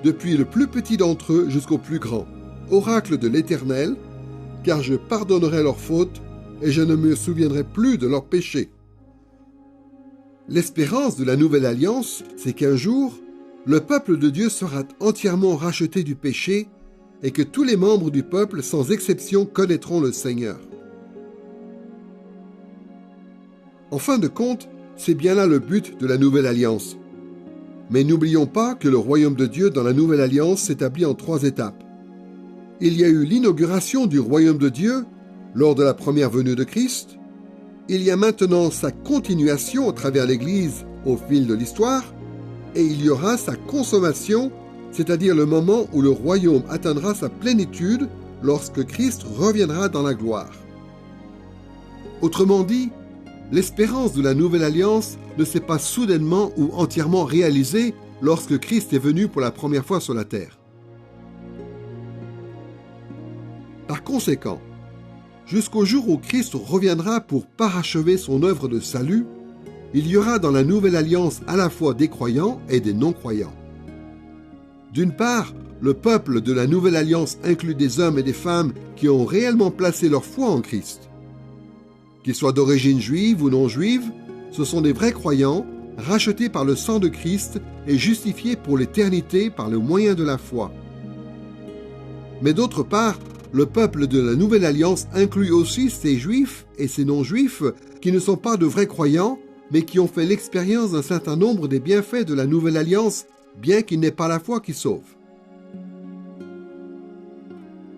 A: depuis le plus petit d'entre eux jusqu'au plus grand, oracle de l'Éternel, car je pardonnerai leurs fautes et je ne me souviendrai plus de leurs péchés. L'espérance de la nouvelle alliance, c'est qu'un jour, le peuple de Dieu sera entièrement racheté du péché et que tous les membres du peuple, sans exception, connaîtront le Seigneur. En fin de compte, c'est bien là le but de la nouvelle alliance. Mais n'oublions pas que le royaume de Dieu dans la nouvelle alliance s'établit en 3 étapes. Il y a eu l'inauguration du royaume de Dieu lors de la première venue de Christ. Il y a maintenant sa continuation à travers l'Église au fil de l'histoire. Et il y aura sa consommation, c'est-à-dire le moment où le royaume atteindra sa plénitude lorsque Christ reviendra dans la gloire. Autrement dit, l'espérance de la nouvelle alliance ne s'est pas soudainement ou entièrement réalisée lorsque Christ est venu pour la première fois sur la terre. Par conséquent, jusqu'au jour où Christ reviendra pour parachever son œuvre de salut, il y aura dans la nouvelle alliance à la fois des croyants et des non-croyants. D'une part, le peuple de la nouvelle alliance inclut des hommes et des femmes qui ont réellement placé leur foi en Christ. Qu'ils soient d'origine juive ou non juive, ce sont des vrais croyants, rachetés par le sang de Christ et justifiés pour l'éternité par le moyen de la foi. Mais d'autre part, le peuple de la nouvelle alliance inclut aussi ces juifs et ces non-juifs qui ne sont pas de vrais croyants, mais qui ont fait l'expérience d'un certain nombre des bienfaits de la nouvelle alliance, bien qu'il n'ait pas la foi qui sauve.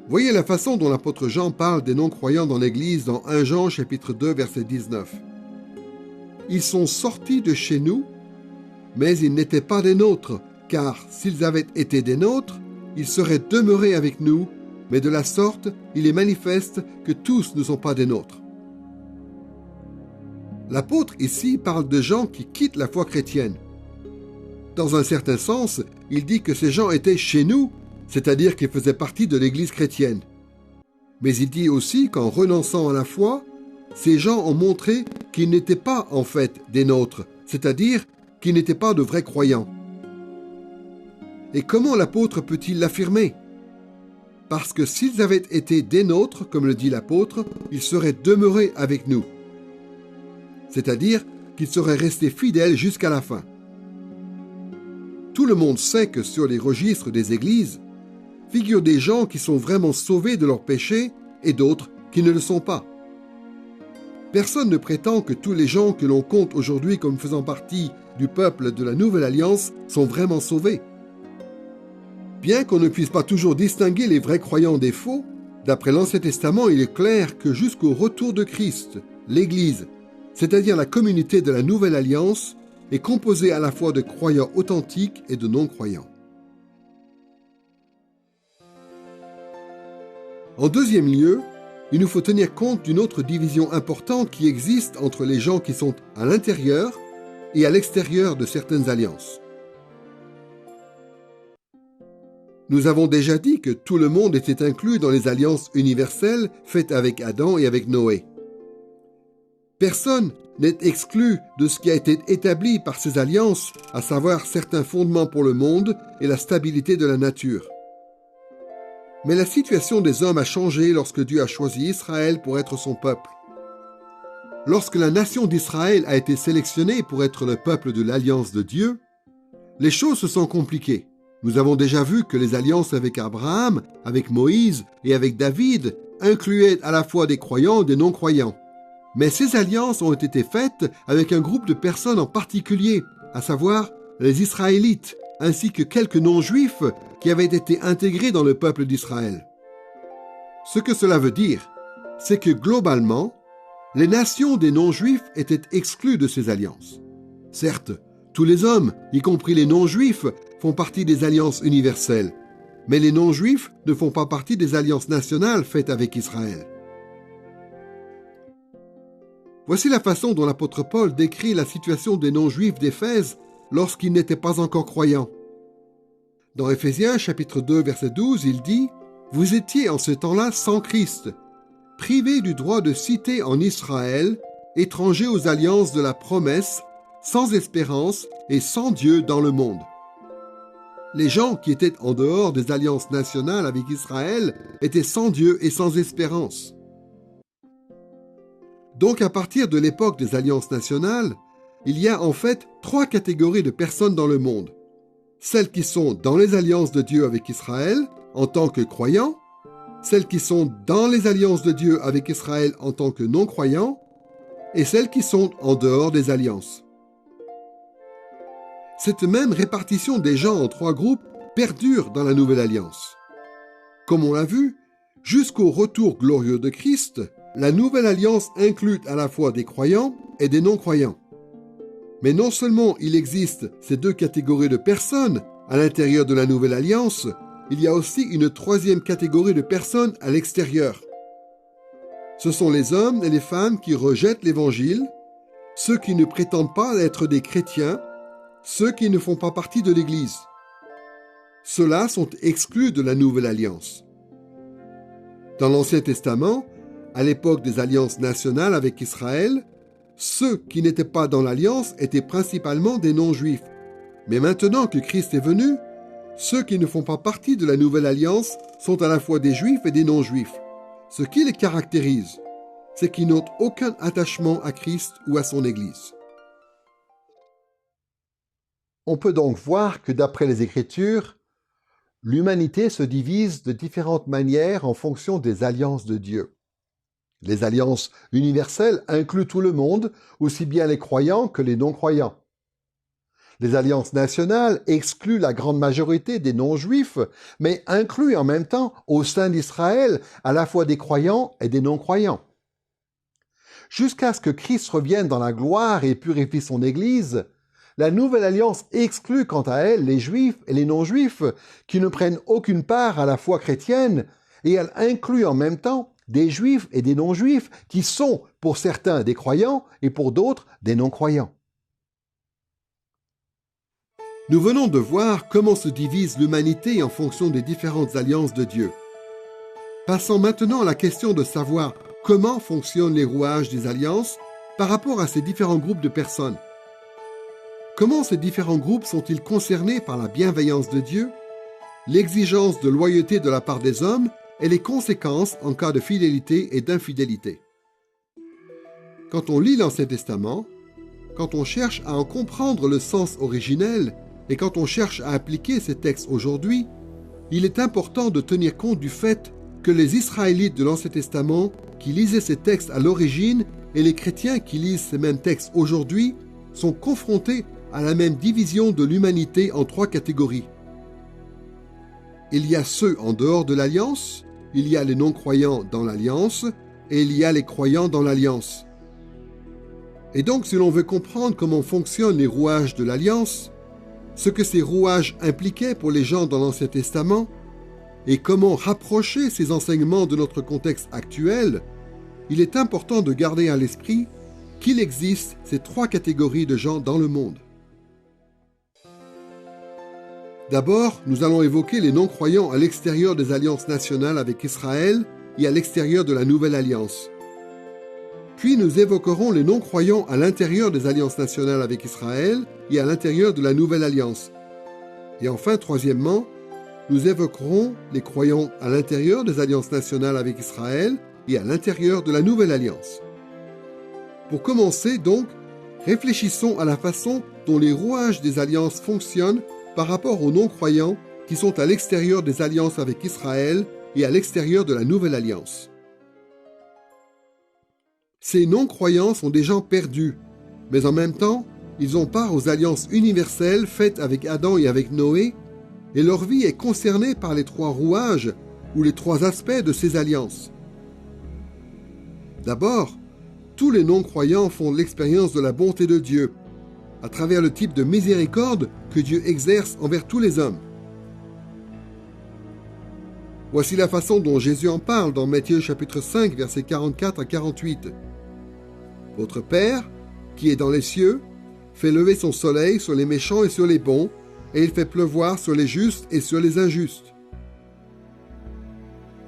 A: Voyez la façon dont l'apôtre Jean parle des non-croyants dans l'Église dans 1 Jean chapitre 2 verset 19. Ils sont sortis de chez nous, mais ils n'étaient pas des nôtres, car s'ils avaient été des nôtres, ils seraient demeurés avec nous, mais de la sorte, il est manifeste que tous ne sont pas des nôtres. L'apôtre ici parle de gens qui quittent la foi chrétienne. Dans un certain sens, il dit que ces gens étaient chez nous, c'est-à-dire qu'ils faisaient partie de l'Église chrétienne. Mais il dit aussi qu'en renonçant à la foi, ces gens ont montré qu'ils n'étaient pas en fait des nôtres, c'est-à-dire qu'ils n'étaient pas de vrais croyants. Et comment l'apôtre peut-il l'affirmer ? Parce que s'ils avaient été des nôtres, comme le dit l'apôtre, ils seraient demeurés avec nous. C'est-à-dire qu'ils seraient restés fidèles jusqu'à la fin. tout le monde sait que sur les registres des églises, figurent des gens qui sont vraiment sauvés de leurs péchés et d'autres qui ne le sont pas. Personne ne prétend que tous les gens que l'on compte aujourd'hui comme faisant partie du peuple de la Nouvelle Alliance sont vraiment sauvés. Bien qu'on ne puisse pas toujours distinguer les vrais croyants des faux, d'après l'Ancien Testament, il est clair que jusqu'au retour de Christ, l'Église, c'est-à-dire la communauté de la Nouvelle Alliance, est composée à la fois de croyants authentiques et de non-croyants. En deuxième lieu, il nous faut tenir compte d'une autre division importante qui existe entre les gens qui sont à l'intérieur et à l'extérieur de certaines alliances. Nous avons déjà dit que tout le monde était inclus dans les alliances universelles faites avec Adam et avec Noé. Personne n'est exclu de ce qui a été établi par ces alliances, à savoir certains fondements pour le monde et la stabilité de la nature. Mais la situation des hommes a changé lorsque Dieu a choisi Israël pour être son peuple. Lorsque la nation d'Israël a été sélectionnée pour être le peuple de l'alliance de Dieu, les choses se sont compliquées. Nous avons déjà vu que les alliances avec Abraham, avec Moïse et avec David incluaient à la fois des croyants et des non-croyants. Mais ces alliances ont été faites avec un groupe de personnes en particulier, à savoir les Israélites, ainsi que quelques non-juifs qui avaient été intégrés dans le peuple d'Israël. Ce que cela veut dire, c'est que globalement, les nations des non-juifs étaient exclues de ces alliances. Certes, tous les hommes, y compris les non-juifs, font partie des alliances universelles, mais les non-juifs ne font pas partie des alliances nationales faites avec Israël. Voici la façon dont l'apôtre Paul décrit la situation des non-juifs d'Éphèse lorsqu'ils n'étaient pas encore croyants. Dans Éphésiens chapitre 2 verset 12, il dit « Vous étiez en ce temps-là sans Christ, privés du droit de cité en Israël, étrangers aux alliances de la promesse, sans espérance et sans Dieu dans le monde. » Les gens qui étaient en dehors des alliances nationales avec Israël étaient sans Dieu et sans espérance. Donc à partir de l'époque des alliances nationales, il y a en fait 3 catégories de personnes dans le monde. Celles qui sont dans les alliances de Dieu avec Israël en tant que croyants, celles qui sont dans les alliances de Dieu avec Israël en tant que non-croyants, et celles qui sont en dehors des alliances. Cette même répartition des gens en 3 groupes perdure dans la Nouvelle Alliance. Comme on l'a vu, jusqu'au retour glorieux de Christ, la Nouvelle Alliance inclut à la fois des croyants et des non-croyants. Mais non seulement il existe ces 2 catégories de personnes à l'intérieur de la Nouvelle Alliance, il y a aussi une 3e catégorie de personnes à l'extérieur. Ce sont les hommes et les femmes qui rejettent l'Évangile, ceux qui ne prétendent pas être des chrétiens, ceux qui ne font pas partie de l'Église. Ceux-là sont exclus de la Nouvelle Alliance. Dans l'Ancien Testament, à l'époque des alliances nationales avec Israël, ceux qui n'étaient pas dans l'alliance étaient principalement des non-juifs. Mais maintenant que Christ est venu, ceux qui ne font pas partie de la Nouvelle Alliance sont à la fois des juifs et des non-juifs. Ce qui les caractérise, c'est qu'ils n'ont aucun attachement à Christ ou à son Église. On peut donc voir que d'après les Écritures, l'humanité se divise de différentes manières en fonction des alliances de Dieu. Les alliances universelles incluent tout le monde, aussi bien les croyants que les non-croyants. Les alliances nationales excluent la grande majorité des non-juifs, mais incluent en même temps au sein d'Israël à la fois des croyants et des non-croyants. Jusqu'à ce que Christ revienne dans la gloire et purifie son Église, la Nouvelle Alliance exclut quant à elle les Juifs et les non-Juifs qui ne prennent aucune part à la foi chrétienne, et elle inclut en même temps des Juifs et des non-Juifs qui sont, pour certains, des croyants et pour d'autres, des non-croyants. Nous venons de voir comment se divise l'humanité en fonction des différentes alliances de Dieu. Passons maintenant à la question de savoir comment fonctionnent les rouages des alliances par rapport à ces différents groupes de personnes. Comment ces différents groupes sont-ils concernés par la bienveillance de Dieu, l'exigence de loyauté de la part des hommes et les conséquences en cas de fidélité et d'infidélité? Quand on lit l'Ancien Testament, quand on cherche à en comprendre le sens originel, Et quand on cherche à appliquer ces textes aujourd'hui, il est important de tenir compte du fait que les Israélites de l'Ancien Testament qui lisaient ces textes à l'origine et les chrétiens qui lisent ces mêmes textes aujourd'hui sont confrontés à la même division de l'humanité en 3 catégories. Il y a ceux en dehors de l'Alliance, il y a les non-croyants dans l'Alliance et il y a les croyants dans l'Alliance. Et donc, si l'on veut comprendre comment fonctionnent les rouages de l'Alliance, ce que ces rouages impliquaient pour les gens dans l'Ancien Testament, et comment rapprocher ces enseignements de notre contexte actuel, il est important de garder à l'esprit qu'il existe ces 3 catégories de gens dans le monde. D'abord, nous allons évoquer les non-croyants à l'extérieur des alliances nationales avec Israël et à l'extérieur de la Nouvelle Alliance. Puis nous évoquerons les non-croyants à l'intérieur des alliances nationales avec Israël et à l'intérieur de la Nouvelle Alliance. Et enfin, troisièmement, nous évoquerons les croyants à l'intérieur des alliances nationales avec Israël et à l'intérieur de la Nouvelle Alliance. Pour commencer donc, réfléchissons à la façon dont les rouages des alliances fonctionnent par rapport aux non-croyants qui sont à l'extérieur des alliances avec Israël et à l'extérieur de la Nouvelle Alliance. Ces non-croyants sont des gens perdus, mais en même temps, ils ont part aux alliances universelles faites avec Adam et avec Noé, et leur vie est concernée par les 3 rouages ou les 3 aspects de ces alliances. D'abord, tous les non-croyants font l'expérience de la bonté de Dieu, à travers le type de miséricorde que Dieu exerce envers tous les hommes. Voici la façon dont Jésus en parle dans Matthieu chapitre 5, versets 44 à 48. « Votre Père, qui est dans les cieux, fait lever son soleil sur les méchants et sur les bons, et il fait pleuvoir sur les justes et sur les injustes. »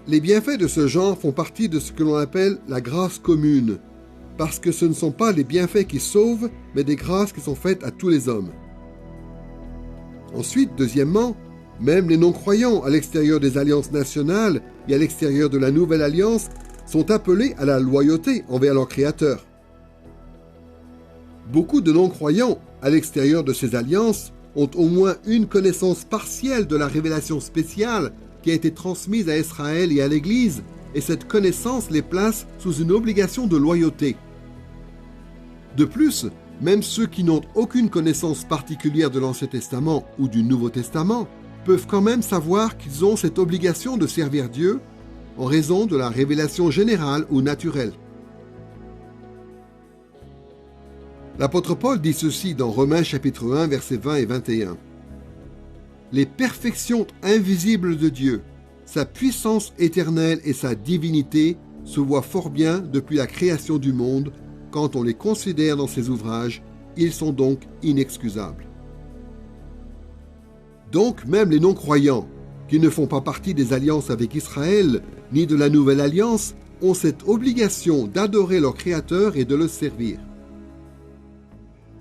A: Les bienfaits de ce genre font partie de ce que l'on appelle la grâce commune, parce que ce ne sont pas les bienfaits qui sauvent, mais des grâces qui sont faites à tous les hommes. Ensuite, deuxièmement, même les non-croyants à l'extérieur des alliances nationales et à l'extérieur de la Nouvelle Alliance sont appelés à la loyauté envers leur Créateur. Beaucoup de non-croyants à l'extérieur de ces alliances ont au moins une connaissance partielle de la révélation spéciale qui a été transmise à Israël et à l'Église, et cette connaissance les place sous une obligation de loyauté. De plus, même ceux qui n'ont aucune connaissance particulière de l'Ancien Testament ou du Nouveau Testament peuvent quand même savoir qu'ils ont cette obligation de servir Dieu en raison de la révélation générale ou naturelle. L'apôtre Paul dit ceci dans Romains chapitre 1, versets 20 et 21. « Les perfections invisibles de Dieu, sa puissance éternelle et sa divinité se voient fort bien depuis la création du monde. Quand on les considère dans ses ouvrages, ils sont donc inexcusables. » Donc même les non-croyants, qui ne font pas partie des alliances avec Israël, ni de la Nouvelle Alliance, ont cette obligation d'adorer leur Créateur et de le servir.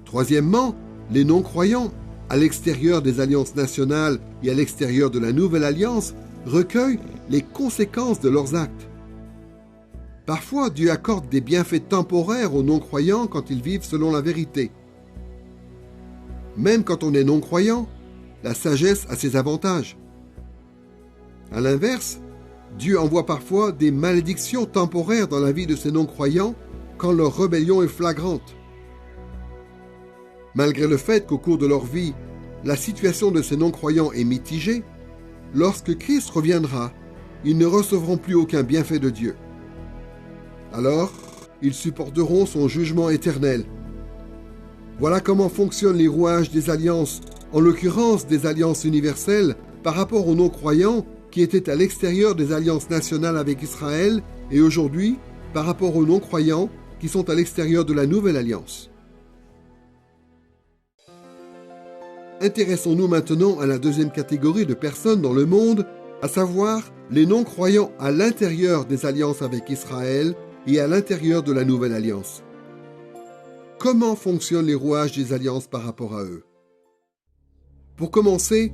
A: Troisièmement, les non-croyants, à l'extérieur des alliances nationales et à l'extérieur de la Nouvelle Alliance, recueillent les conséquences de leurs actes. Parfois, Dieu accorde des bienfaits temporaires aux non-croyants quand ils vivent selon la vérité. Même quand on est non-croyant, la sagesse a ses avantages. À l'inverse, Dieu envoie parfois des malédictions temporaires dans la vie de ces non-croyants quand leur rébellion est flagrante. Malgré le fait qu'au cours de leur vie, la situation de ces non-croyants est mitigée, lorsque Christ reviendra, ils ne recevront plus aucun bienfait de Dieu. Alors, ils supporteront son jugement éternel. Voilà comment fonctionnent les rouages des alliances, en l'occurrence des alliances universelles, par rapport aux non-croyants qui étaient à l'extérieur des alliances nationales avec Israël, et aujourd'hui, par rapport aux non-croyants qui sont à l'extérieur de la Nouvelle Alliance. Intéressons-nous maintenant à la deuxième catégorie de personnes dans le monde, à savoir les non-croyants à l'intérieur des alliances avec Israël et à l'intérieur de la Nouvelle Alliance. Comment fonctionnent les rouages des alliances par rapport à eux? Pour commencer,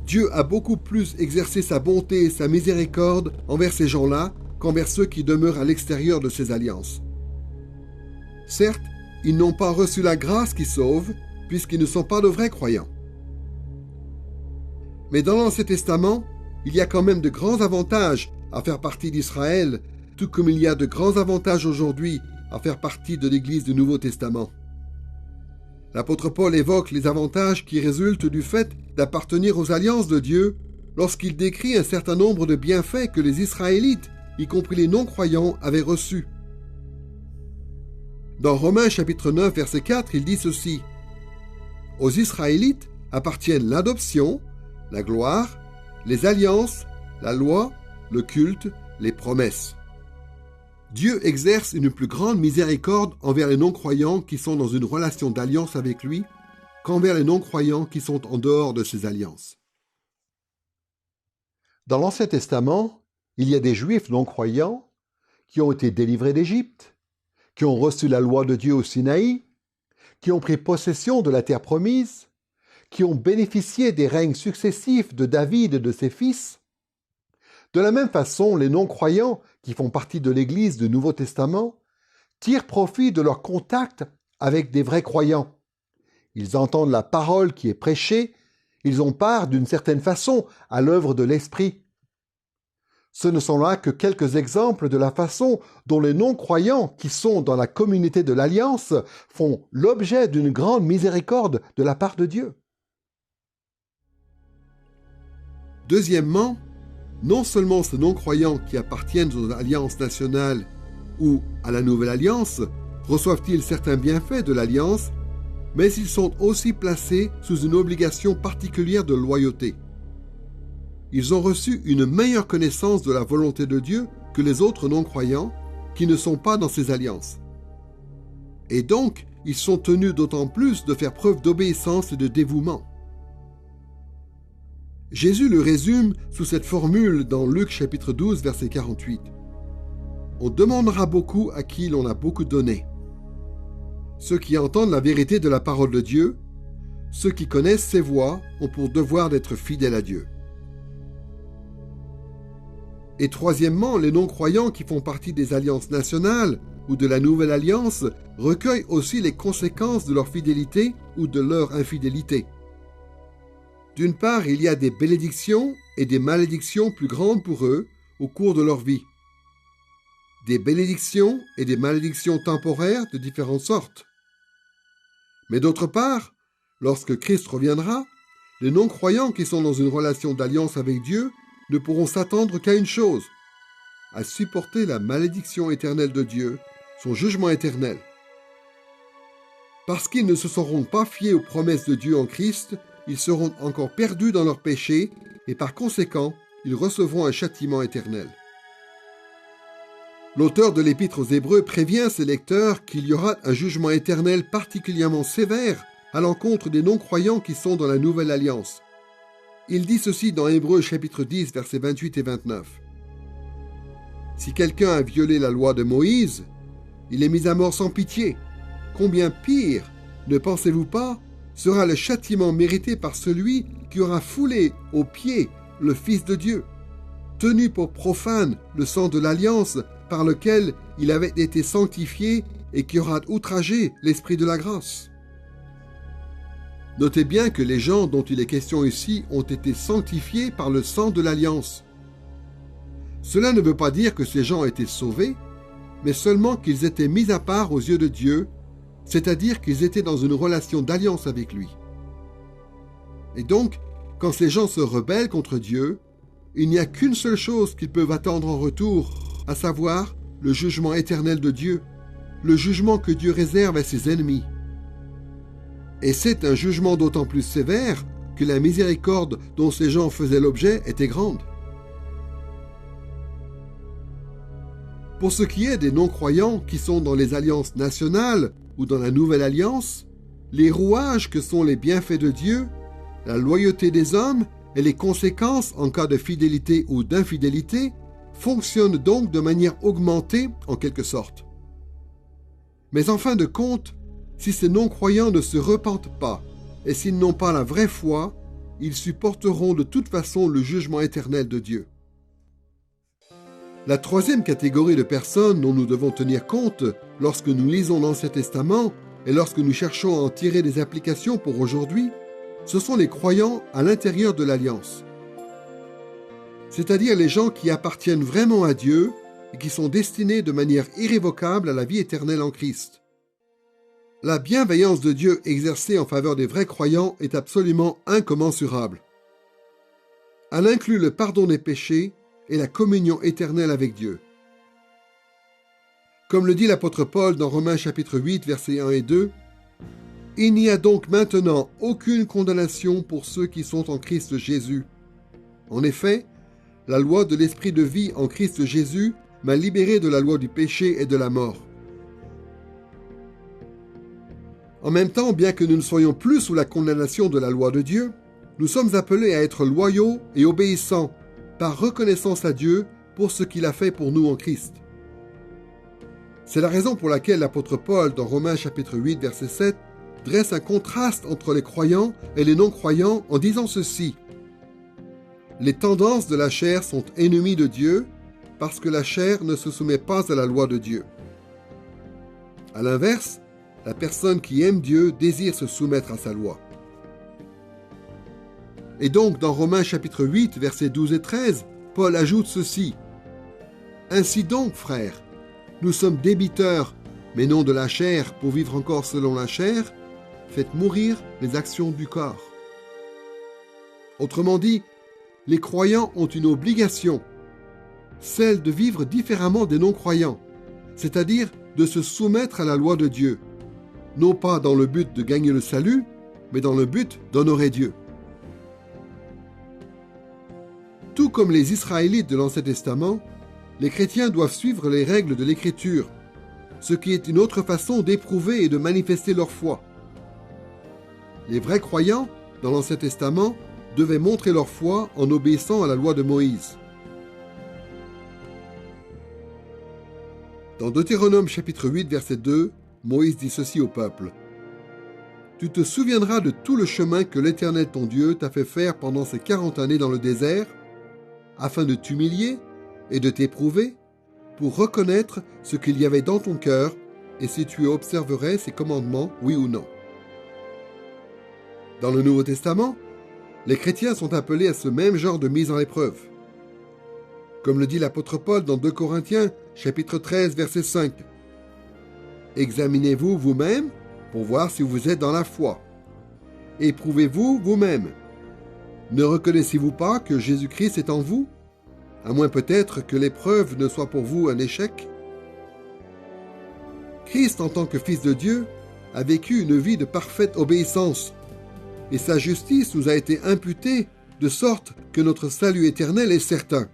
A: Dieu a beaucoup plus exercé sa bonté et sa miséricorde envers ces gens-là qu'envers ceux qui demeurent à l'extérieur de ces alliances. Certes, ils n'ont pas reçu la grâce qui sauve, puisqu'ils ne sont pas de vrais croyants. Mais dans l'Ancien Testament, il y a quand même de grands avantages à faire partie d'Israël, tout comme il y a de grands avantages aujourd'hui à faire partie de l'Église du Nouveau Testament. L'apôtre Paul évoque les avantages qui résultent du fait d'appartenir aux alliances de Dieu lorsqu'il décrit un certain nombre de bienfaits que les Israélites, y compris les non-croyants, avaient reçus. Dans Romains chapitre 9, verset 4, il dit ceci: « Aux Israélites appartiennent l'adoption, la gloire, les alliances, la loi, le culte, les promesses. » Dieu exerce une plus grande miséricorde envers les non-croyants qui sont dans une relation d'alliance avec lui qu'envers les non-croyants qui sont en dehors de ces alliances. Dans l'Ancien Testament, il y a des Juifs non-croyants qui ont été délivrés d'Égypte, qui ont reçu la loi de Dieu au Sinaï, qui ont pris possession de la terre promise, qui ont bénéficié des règnes successifs de David et de ses fils. De la même façon, les non-croyants qui font partie de l'Église du Nouveau Testament tirent profit de leur contact avec des vrais croyants. Ils entendent la parole qui est prêchée, ils ont part d'une certaine façon à l'œuvre de l'Esprit. Ce ne sont là que quelques exemples de la façon dont les non-croyants qui sont dans la communauté de l'Alliance font l'objet d'une grande miséricorde de la part de Dieu. Deuxièmement, non seulement ces non-croyants qui appartiennent aux alliances nationales ou à la Nouvelle Alliance reçoivent-ils certains bienfaits de l'Alliance, mais ils sont aussi placés sous une obligation particulière de loyauté. Ils ont reçu une meilleure connaissance de la volonté de Dieu que les autres non-croyants qui ne sont pas dans ces alliances. Et donc, ils sont tenus d'autant plus de faire preuve d'obéissance et de dévouement. Jésus le résume sous cette formule dans Luc chapitre 12, verset 48. « On demandera beaucoup à qui l'on a beaucoup donné. Ceux qui entendent la vérité de la parole de Dieu, ceux qui connaissent ses voies, ont pour devoir d'être fidèles à Dieu. » Et troisièmement, les non-croyants qui font partie des alliances nationales ou de la Nouvelle Alliance recueillent aussi les conséquences de leur fidélité ou de leur infidélité. D'une part, il y a des bénédictions et des malédictions plus grandes pour eux au cours de leur vie. Des bénédictions et des malédictions temporaires de différentes sortes. Mais d'autre part, lorsque Christ reviendra, les non-croyants qui sont dans une relation d'alliance avec Dieu ne pourront s'attendre qu'à une chose, à supporter la malédiction éternelle de Dieu, son jugement éternel. Parce qu'ils ne se seront pas fiés aux promesses de Dieu en Christ, ils seront encore perdus dans leurs péchés et par conséquent, ils recevront un châtiment éternel. L'auteur de l'Épître aux Hébreux prévient ses lecteurs qu'il y aura un jugement éternel particulièrement sévère à l'encontre des non-croyants qui sont dans la Nouvelle Alliance. Il dit ceci dans Hébreux chapitre 10, versets 28 et 29. « Si quelqu'un a violé la loi de Moïse, il est mis à mort sans pitié. Combien pire, ne pensez-vous pas, sera le châtiment mérité par celui qui aura foulé aux pieds le Fils de Dieu, tenu pour profane le sang de l'alliance par lequel il avait été sanctifié et qui aura outragé l'Esprit de la grâce. » Notez bien que les gens dont il est question ici ont été sanctifiés par le sang de l'alliance. Cela ne veut pas dire que ces gens ont été sauvés, mais seulement qu'ils étaient mis à part aux yeux de Dieu, c'est-à-dire qu'ils étaient dans une relation d'alliance avec lui. Et donc, quand ces gens se rebellent contre Dieu, il n'y a qu'une seule chose qu'ils peuvent attendre en retour, à savoir le jugement éternel de Dieu, le jugement que Dieu réserve à ses ennemis. Et c'est un jugement d'autant plus sévère que la miséricorde dont ces gens faisaient l'objet était grande. Pour ce qui est des non-croyants qui sont dans les alliances nationales ou dans la Nouvelle Alliance, les rouages que sont les bienfaits de Dieu, la loyauté des hommes et les conséquences en cas de fidélité ou d'infidélité fonctionnent donc de manière augmentée en quelque sorte. Mais en fin de compte, si ces non-croyants ne se repentent pas et s'ils n'ont pas la vraie foi, ils supporteront de toute façon le jugement éternel de Dieu. La troisième catégorie de personnes dont nous devons tenir compte lorsque nous lisons l'Ancien Testament et lorsque nous cherchons à en tirer des applications pour aujourd'hui Ce sont les croyants à l'intérieur de l'Alliance, c'est-à-dire les gens qui appartiennent vraiment à Dieu et qui sont destinés de manière irrévocable à la vie éternelle en Christ. La bienveillance de Dieu exercée en faveur des vrais croyants est absolument incommensurable. Elle inclut le pardon des péchés et la communion éternelle avec Dieu. Comme le dit l'apôtre Paul dans Romains chapitre 8, versets 1 et 2, « Il n'y a donc maintenant aucune condamnation pour ceux qui sont en Christ Jésus. En effet, la loi de l'Esprit de vie en Christ Jésus m'a libéré de la loi du péché et de la mort. » En même temps, bien que nous ne soyons plus sous la condamnation de la loi de Dieu, nous sommes appelés à être loyaux et obéissants par reconnaissance à Dieu pour ce qu'il a fait pour nous en Christ. C'est la raison pour laquelle l'apôtre Paul, dans Romains chapitre 8, verset 7, dresse un contraste entre les croyants et les non-croyants en disant ceci. Les tendances de la chair sont ennemies de Dieu parce que la chair ne se soumet pas à la loi de Dieu. À l'inverse, la personne qui aime Dieu désire se soumettre à sa loi. Et donc, dans Romains chapitre 8, versets 12 et 13, Paul ajoute ceci. « Ainsi donc, frères, nous sommes débiteurs, mais non de la chair, pour vivre encore selon la chair, faites mourir les actions du corps. » Autrement dit, les croyants ont une obligation, celle de vivre différemment des non-croyants, c'est-à-dire de se soumettre à la loi de Dieu, non pas dans le but de gagner le salut, mais dans le but d'honorer Dieu. Tout comme les Israélites de l'Ancien Testament, les chrétiens doivent suivre les règles de l'Écriture, ce qui est une autre façon d'éprouver et de manifester leur foi. Les vrais croyants, dans l'Ancien Testament, devaient montrer leur foi en obéissant à la loi de Moïse. Dans Deutéronome chapitre 8, verset 2, Moïse dit ceci au peuple. « Tu te souviendras de tout le chemin que l'Éternel ton Dieu t'a fait faire pendant ces 40 années dans le désert, afin de t'humilier et de t'éprouver, pour reconnaître ce qu'il y avait dans ton cœur et si tu observerais ses commandements, oui ou non. » Dans le Nouveau Testament, les chrétiens sont appelés à ce même genre de mise en épreuve. Comme le dit l'apôtre Paul dans 2 Corinthiens, chapitre 13, verset 5. « Examinez-vous vous-même pour voir si vous êtes dans la foi. Éprouvez-vous vous-même. Ne reconnaissez-vous pas que Jésus-Christ est en vous, à moins peut-être que l'épreuve ne soit pour vous un échec? » Christ, en tant que Fils de Dieu, a vécu une vie de parfaite obéissance, et sa justice nous a été imputée de sorte que notre salut éternel est certain.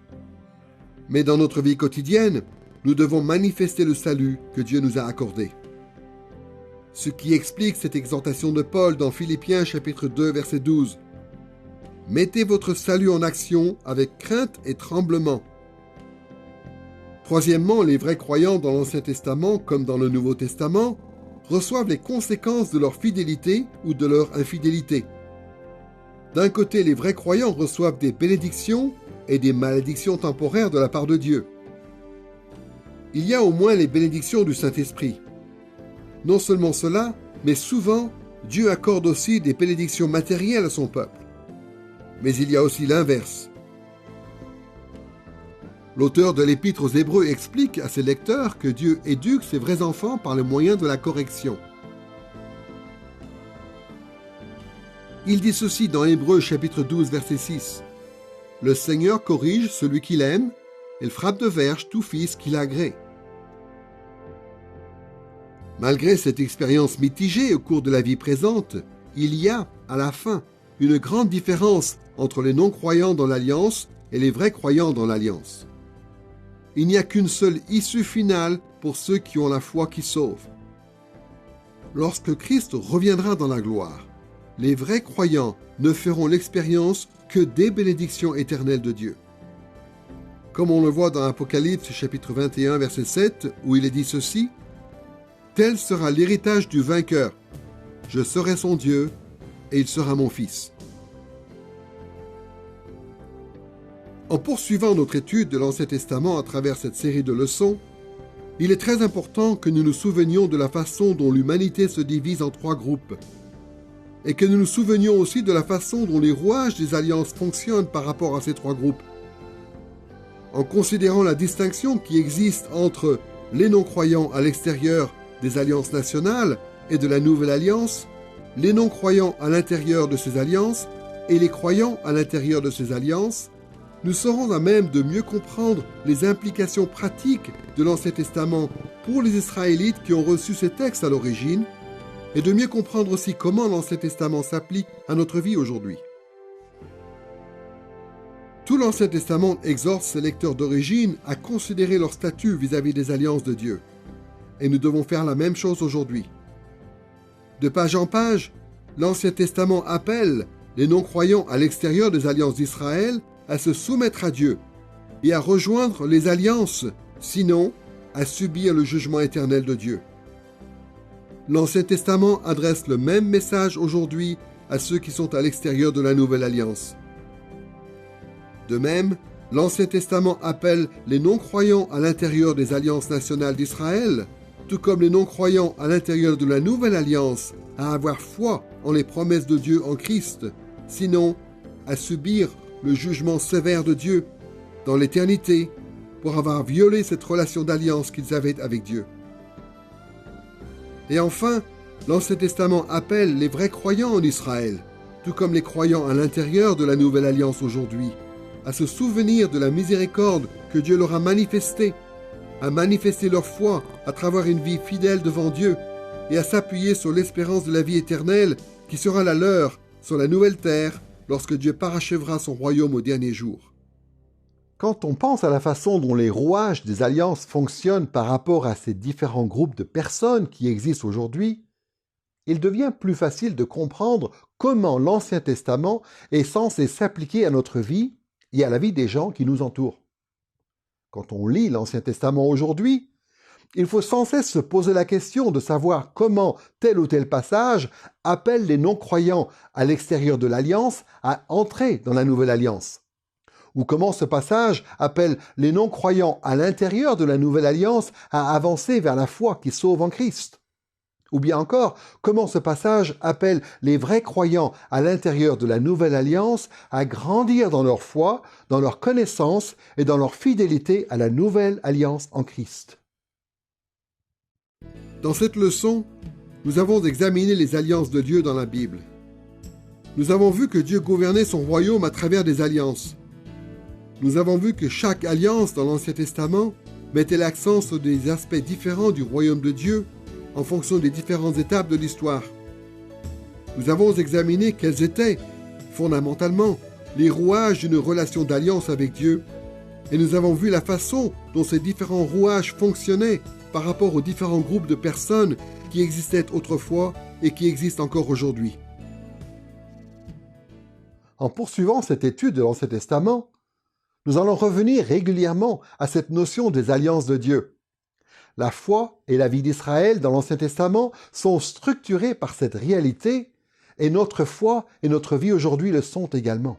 A: Mais dans notre vie quotidienne, nous devons manifester le salut que Dieu nous a accordé. Ce qui explique cette exhortation de Paul dans Philippiens chapitre 2 verset 12. « Mettez votre salut en action avec crainte et tremblement. » Troisièmement, les vrais croyants dans l'Ancien Testament comme dans le Nouveau Testament reçoivent les conséquences de leur fidélité ou de leur infidélité. D'un côté, les vrais croyants reçoivent des bénédictions et des malédictions temporaires de la part de Dieu. Il y a au moins les bénédictions du Saint-Esprit. Non seulement cela, mais souvent, Dieu accorde aussi des bénédictions matérielles à son peuple. Mais il y a aussi l'inverse. L'auteur de l'Épître aux Hébreux explique à ses lecteurs que Dieu éduque ses vrais enfants par le moyen de la correction. Il dit ceci dans Hébreux chapitre 12 verset 6. « Le Seigneur corrige celui qu'il aime, et frappe de verge tout fils qu'il agrée. » Malgré cette expérience mitigée au cours de la vie présente, il y a, à la fin, une grande différence entre les non-croyants dans l'Alliance et les vrais croyants dans l'Alliance. Il n'y a qu'une seule issue finale pour ceux qui ont la foi qui sauve. Lorsque Christ reviendra dans la gloire, les vrais croyants ne feront l'expérience que des bénédictions éternelles de Dieu. Comme on le voit dans Apocalypse chapitre 21 verset 7, où il est dit ceci, « Tel sera l'héritage du vainqueur. Je serai son Dieu, et il sera mon fils. » En poursuivant notre étude de l'Ancien Testament à travers cette série de leçons, il est très important que nous nous souvenions de la façon dont l'humanité se divise en 3 groupes. et que nous nous souvenions aussi de la façon dont les rouages des alliances fonctionnent par rapport à ces trois groupes. En considérant la distinction qui existe entre les non-croyants à l'extérieur des alliances nationales et de la nouvelle alliance, les non-croyants à l'intérieur de ces alliances et les croyants à l'intérieur de ces alliances, nous serons à même de mieux comprendre les implications pratiques de l'Ancien Testament pour les Israélites qui ont reçu ces textes à l'origine, et de mieux comprendre aussi comment l'Ancien Testament s'applique à notre vie aujourd'hui. Tout l'Ancien Testament exhorte ses lecteurs d'origine à considérer leur statut vis-à-vis des alliances de Dieu. Et nous devons faire la même chose aujourd'hui. De page en page, l'Ancien Testament appelle les non-croyants à l'extérieur des alliances d'Israël à se soumettre à Dieu et à rejoindre les alliances, sinon à subir le jugement éternel de Dieu. L'Ancien Testament adresse le même message aujourd'hui à ceux qui sont à l'extérieur de la Nouvelle Alliance. De même, l'Ancien Testament appelle les non-croyants à l'intérieur des alliances nationales d'Israël, tout comme les non-croyants à l'intérieur de la Nouvelle Alliance, à avoir foi en les promesses de Dieu en Christ, sinon à subir le jugement sévère de Dieu dans l'éternité pour avoir violé cette relation d'alliance qu'ils avaient avec Dieu. Et enfin, l'Ancien Testament appelle les vrais croyants en Israël, tout comme les croyants à l'intérieur de la Nouvelle Alliance aujourd'hui, à se souvenir de la miséricorde que Dieu leur a manifestée, à manifester leur foi à travers une vie fidèle devant Dieu et à s'appuyer sur l'espérance de la vie éternelle qui sera la leur sur la nouvelle terre lorsque Dieu parachèvera son royaume au dernier jour. Quand on pense à la façon dont les rouages des alliances fonctionnent par rapport à ces différents groupes de personnes qui existent aujourd'hui, il devient plus facile de comprendre comment l'Ancien Testament est censé s'appliquer à notre vie et à la vie des gens qui nous entourent. Quand on lit l'Ancien Testament aujourd'hui, il faut sans cesse se poser la question de savoir comment tel ou tel passage appelle les non-croyants à l'extérieur de l'Alliance à entrer dans la Nouvelle Alliance. Ou comment ce passage appelle les non-croyants à l'intérieur de la Nouvelle Alliance à avancer vers la foi qui sauve en Christ. Ou bien encore, comment ce passage appelle les vrais croyants à l'intérieur de la Nouvelle Alliance à grandir dans leur foi, dans leur connaissance et dans leur fidélité à la Nouvelle Alliance en Christ. Dans cette leçon, nous avons examiné les alliances de Dieu dans la Bible. Nous avons vu que Dieu gouvernait son royaume à travers des alliances. Nous avons vu que chaque alliance dans l'Ancien Testament mettait l'accent sur des aspects différents du royaume de Dieu en fonction des différentes étapes de l'histoire. Nous avons examiné quels étaient, fondamentalement, les rouages d'une relation d'alliance avec Dieu, et nous avons vu la façon dont ces différents rouages fonctionnaient par rapport aux différents groupes de personnes qui existaient autrefois et qui existent encore aujourd'hui. En poursuivant cette étude de l'Ancien Testament, nous allons revenir régulièrement à cette notion des alliances de Dieu. La foi et la vie d'Israël dans l'Ancien Testament sont structurées par cette réalité, et notre foi et notre vie aujourd'hui le sont également.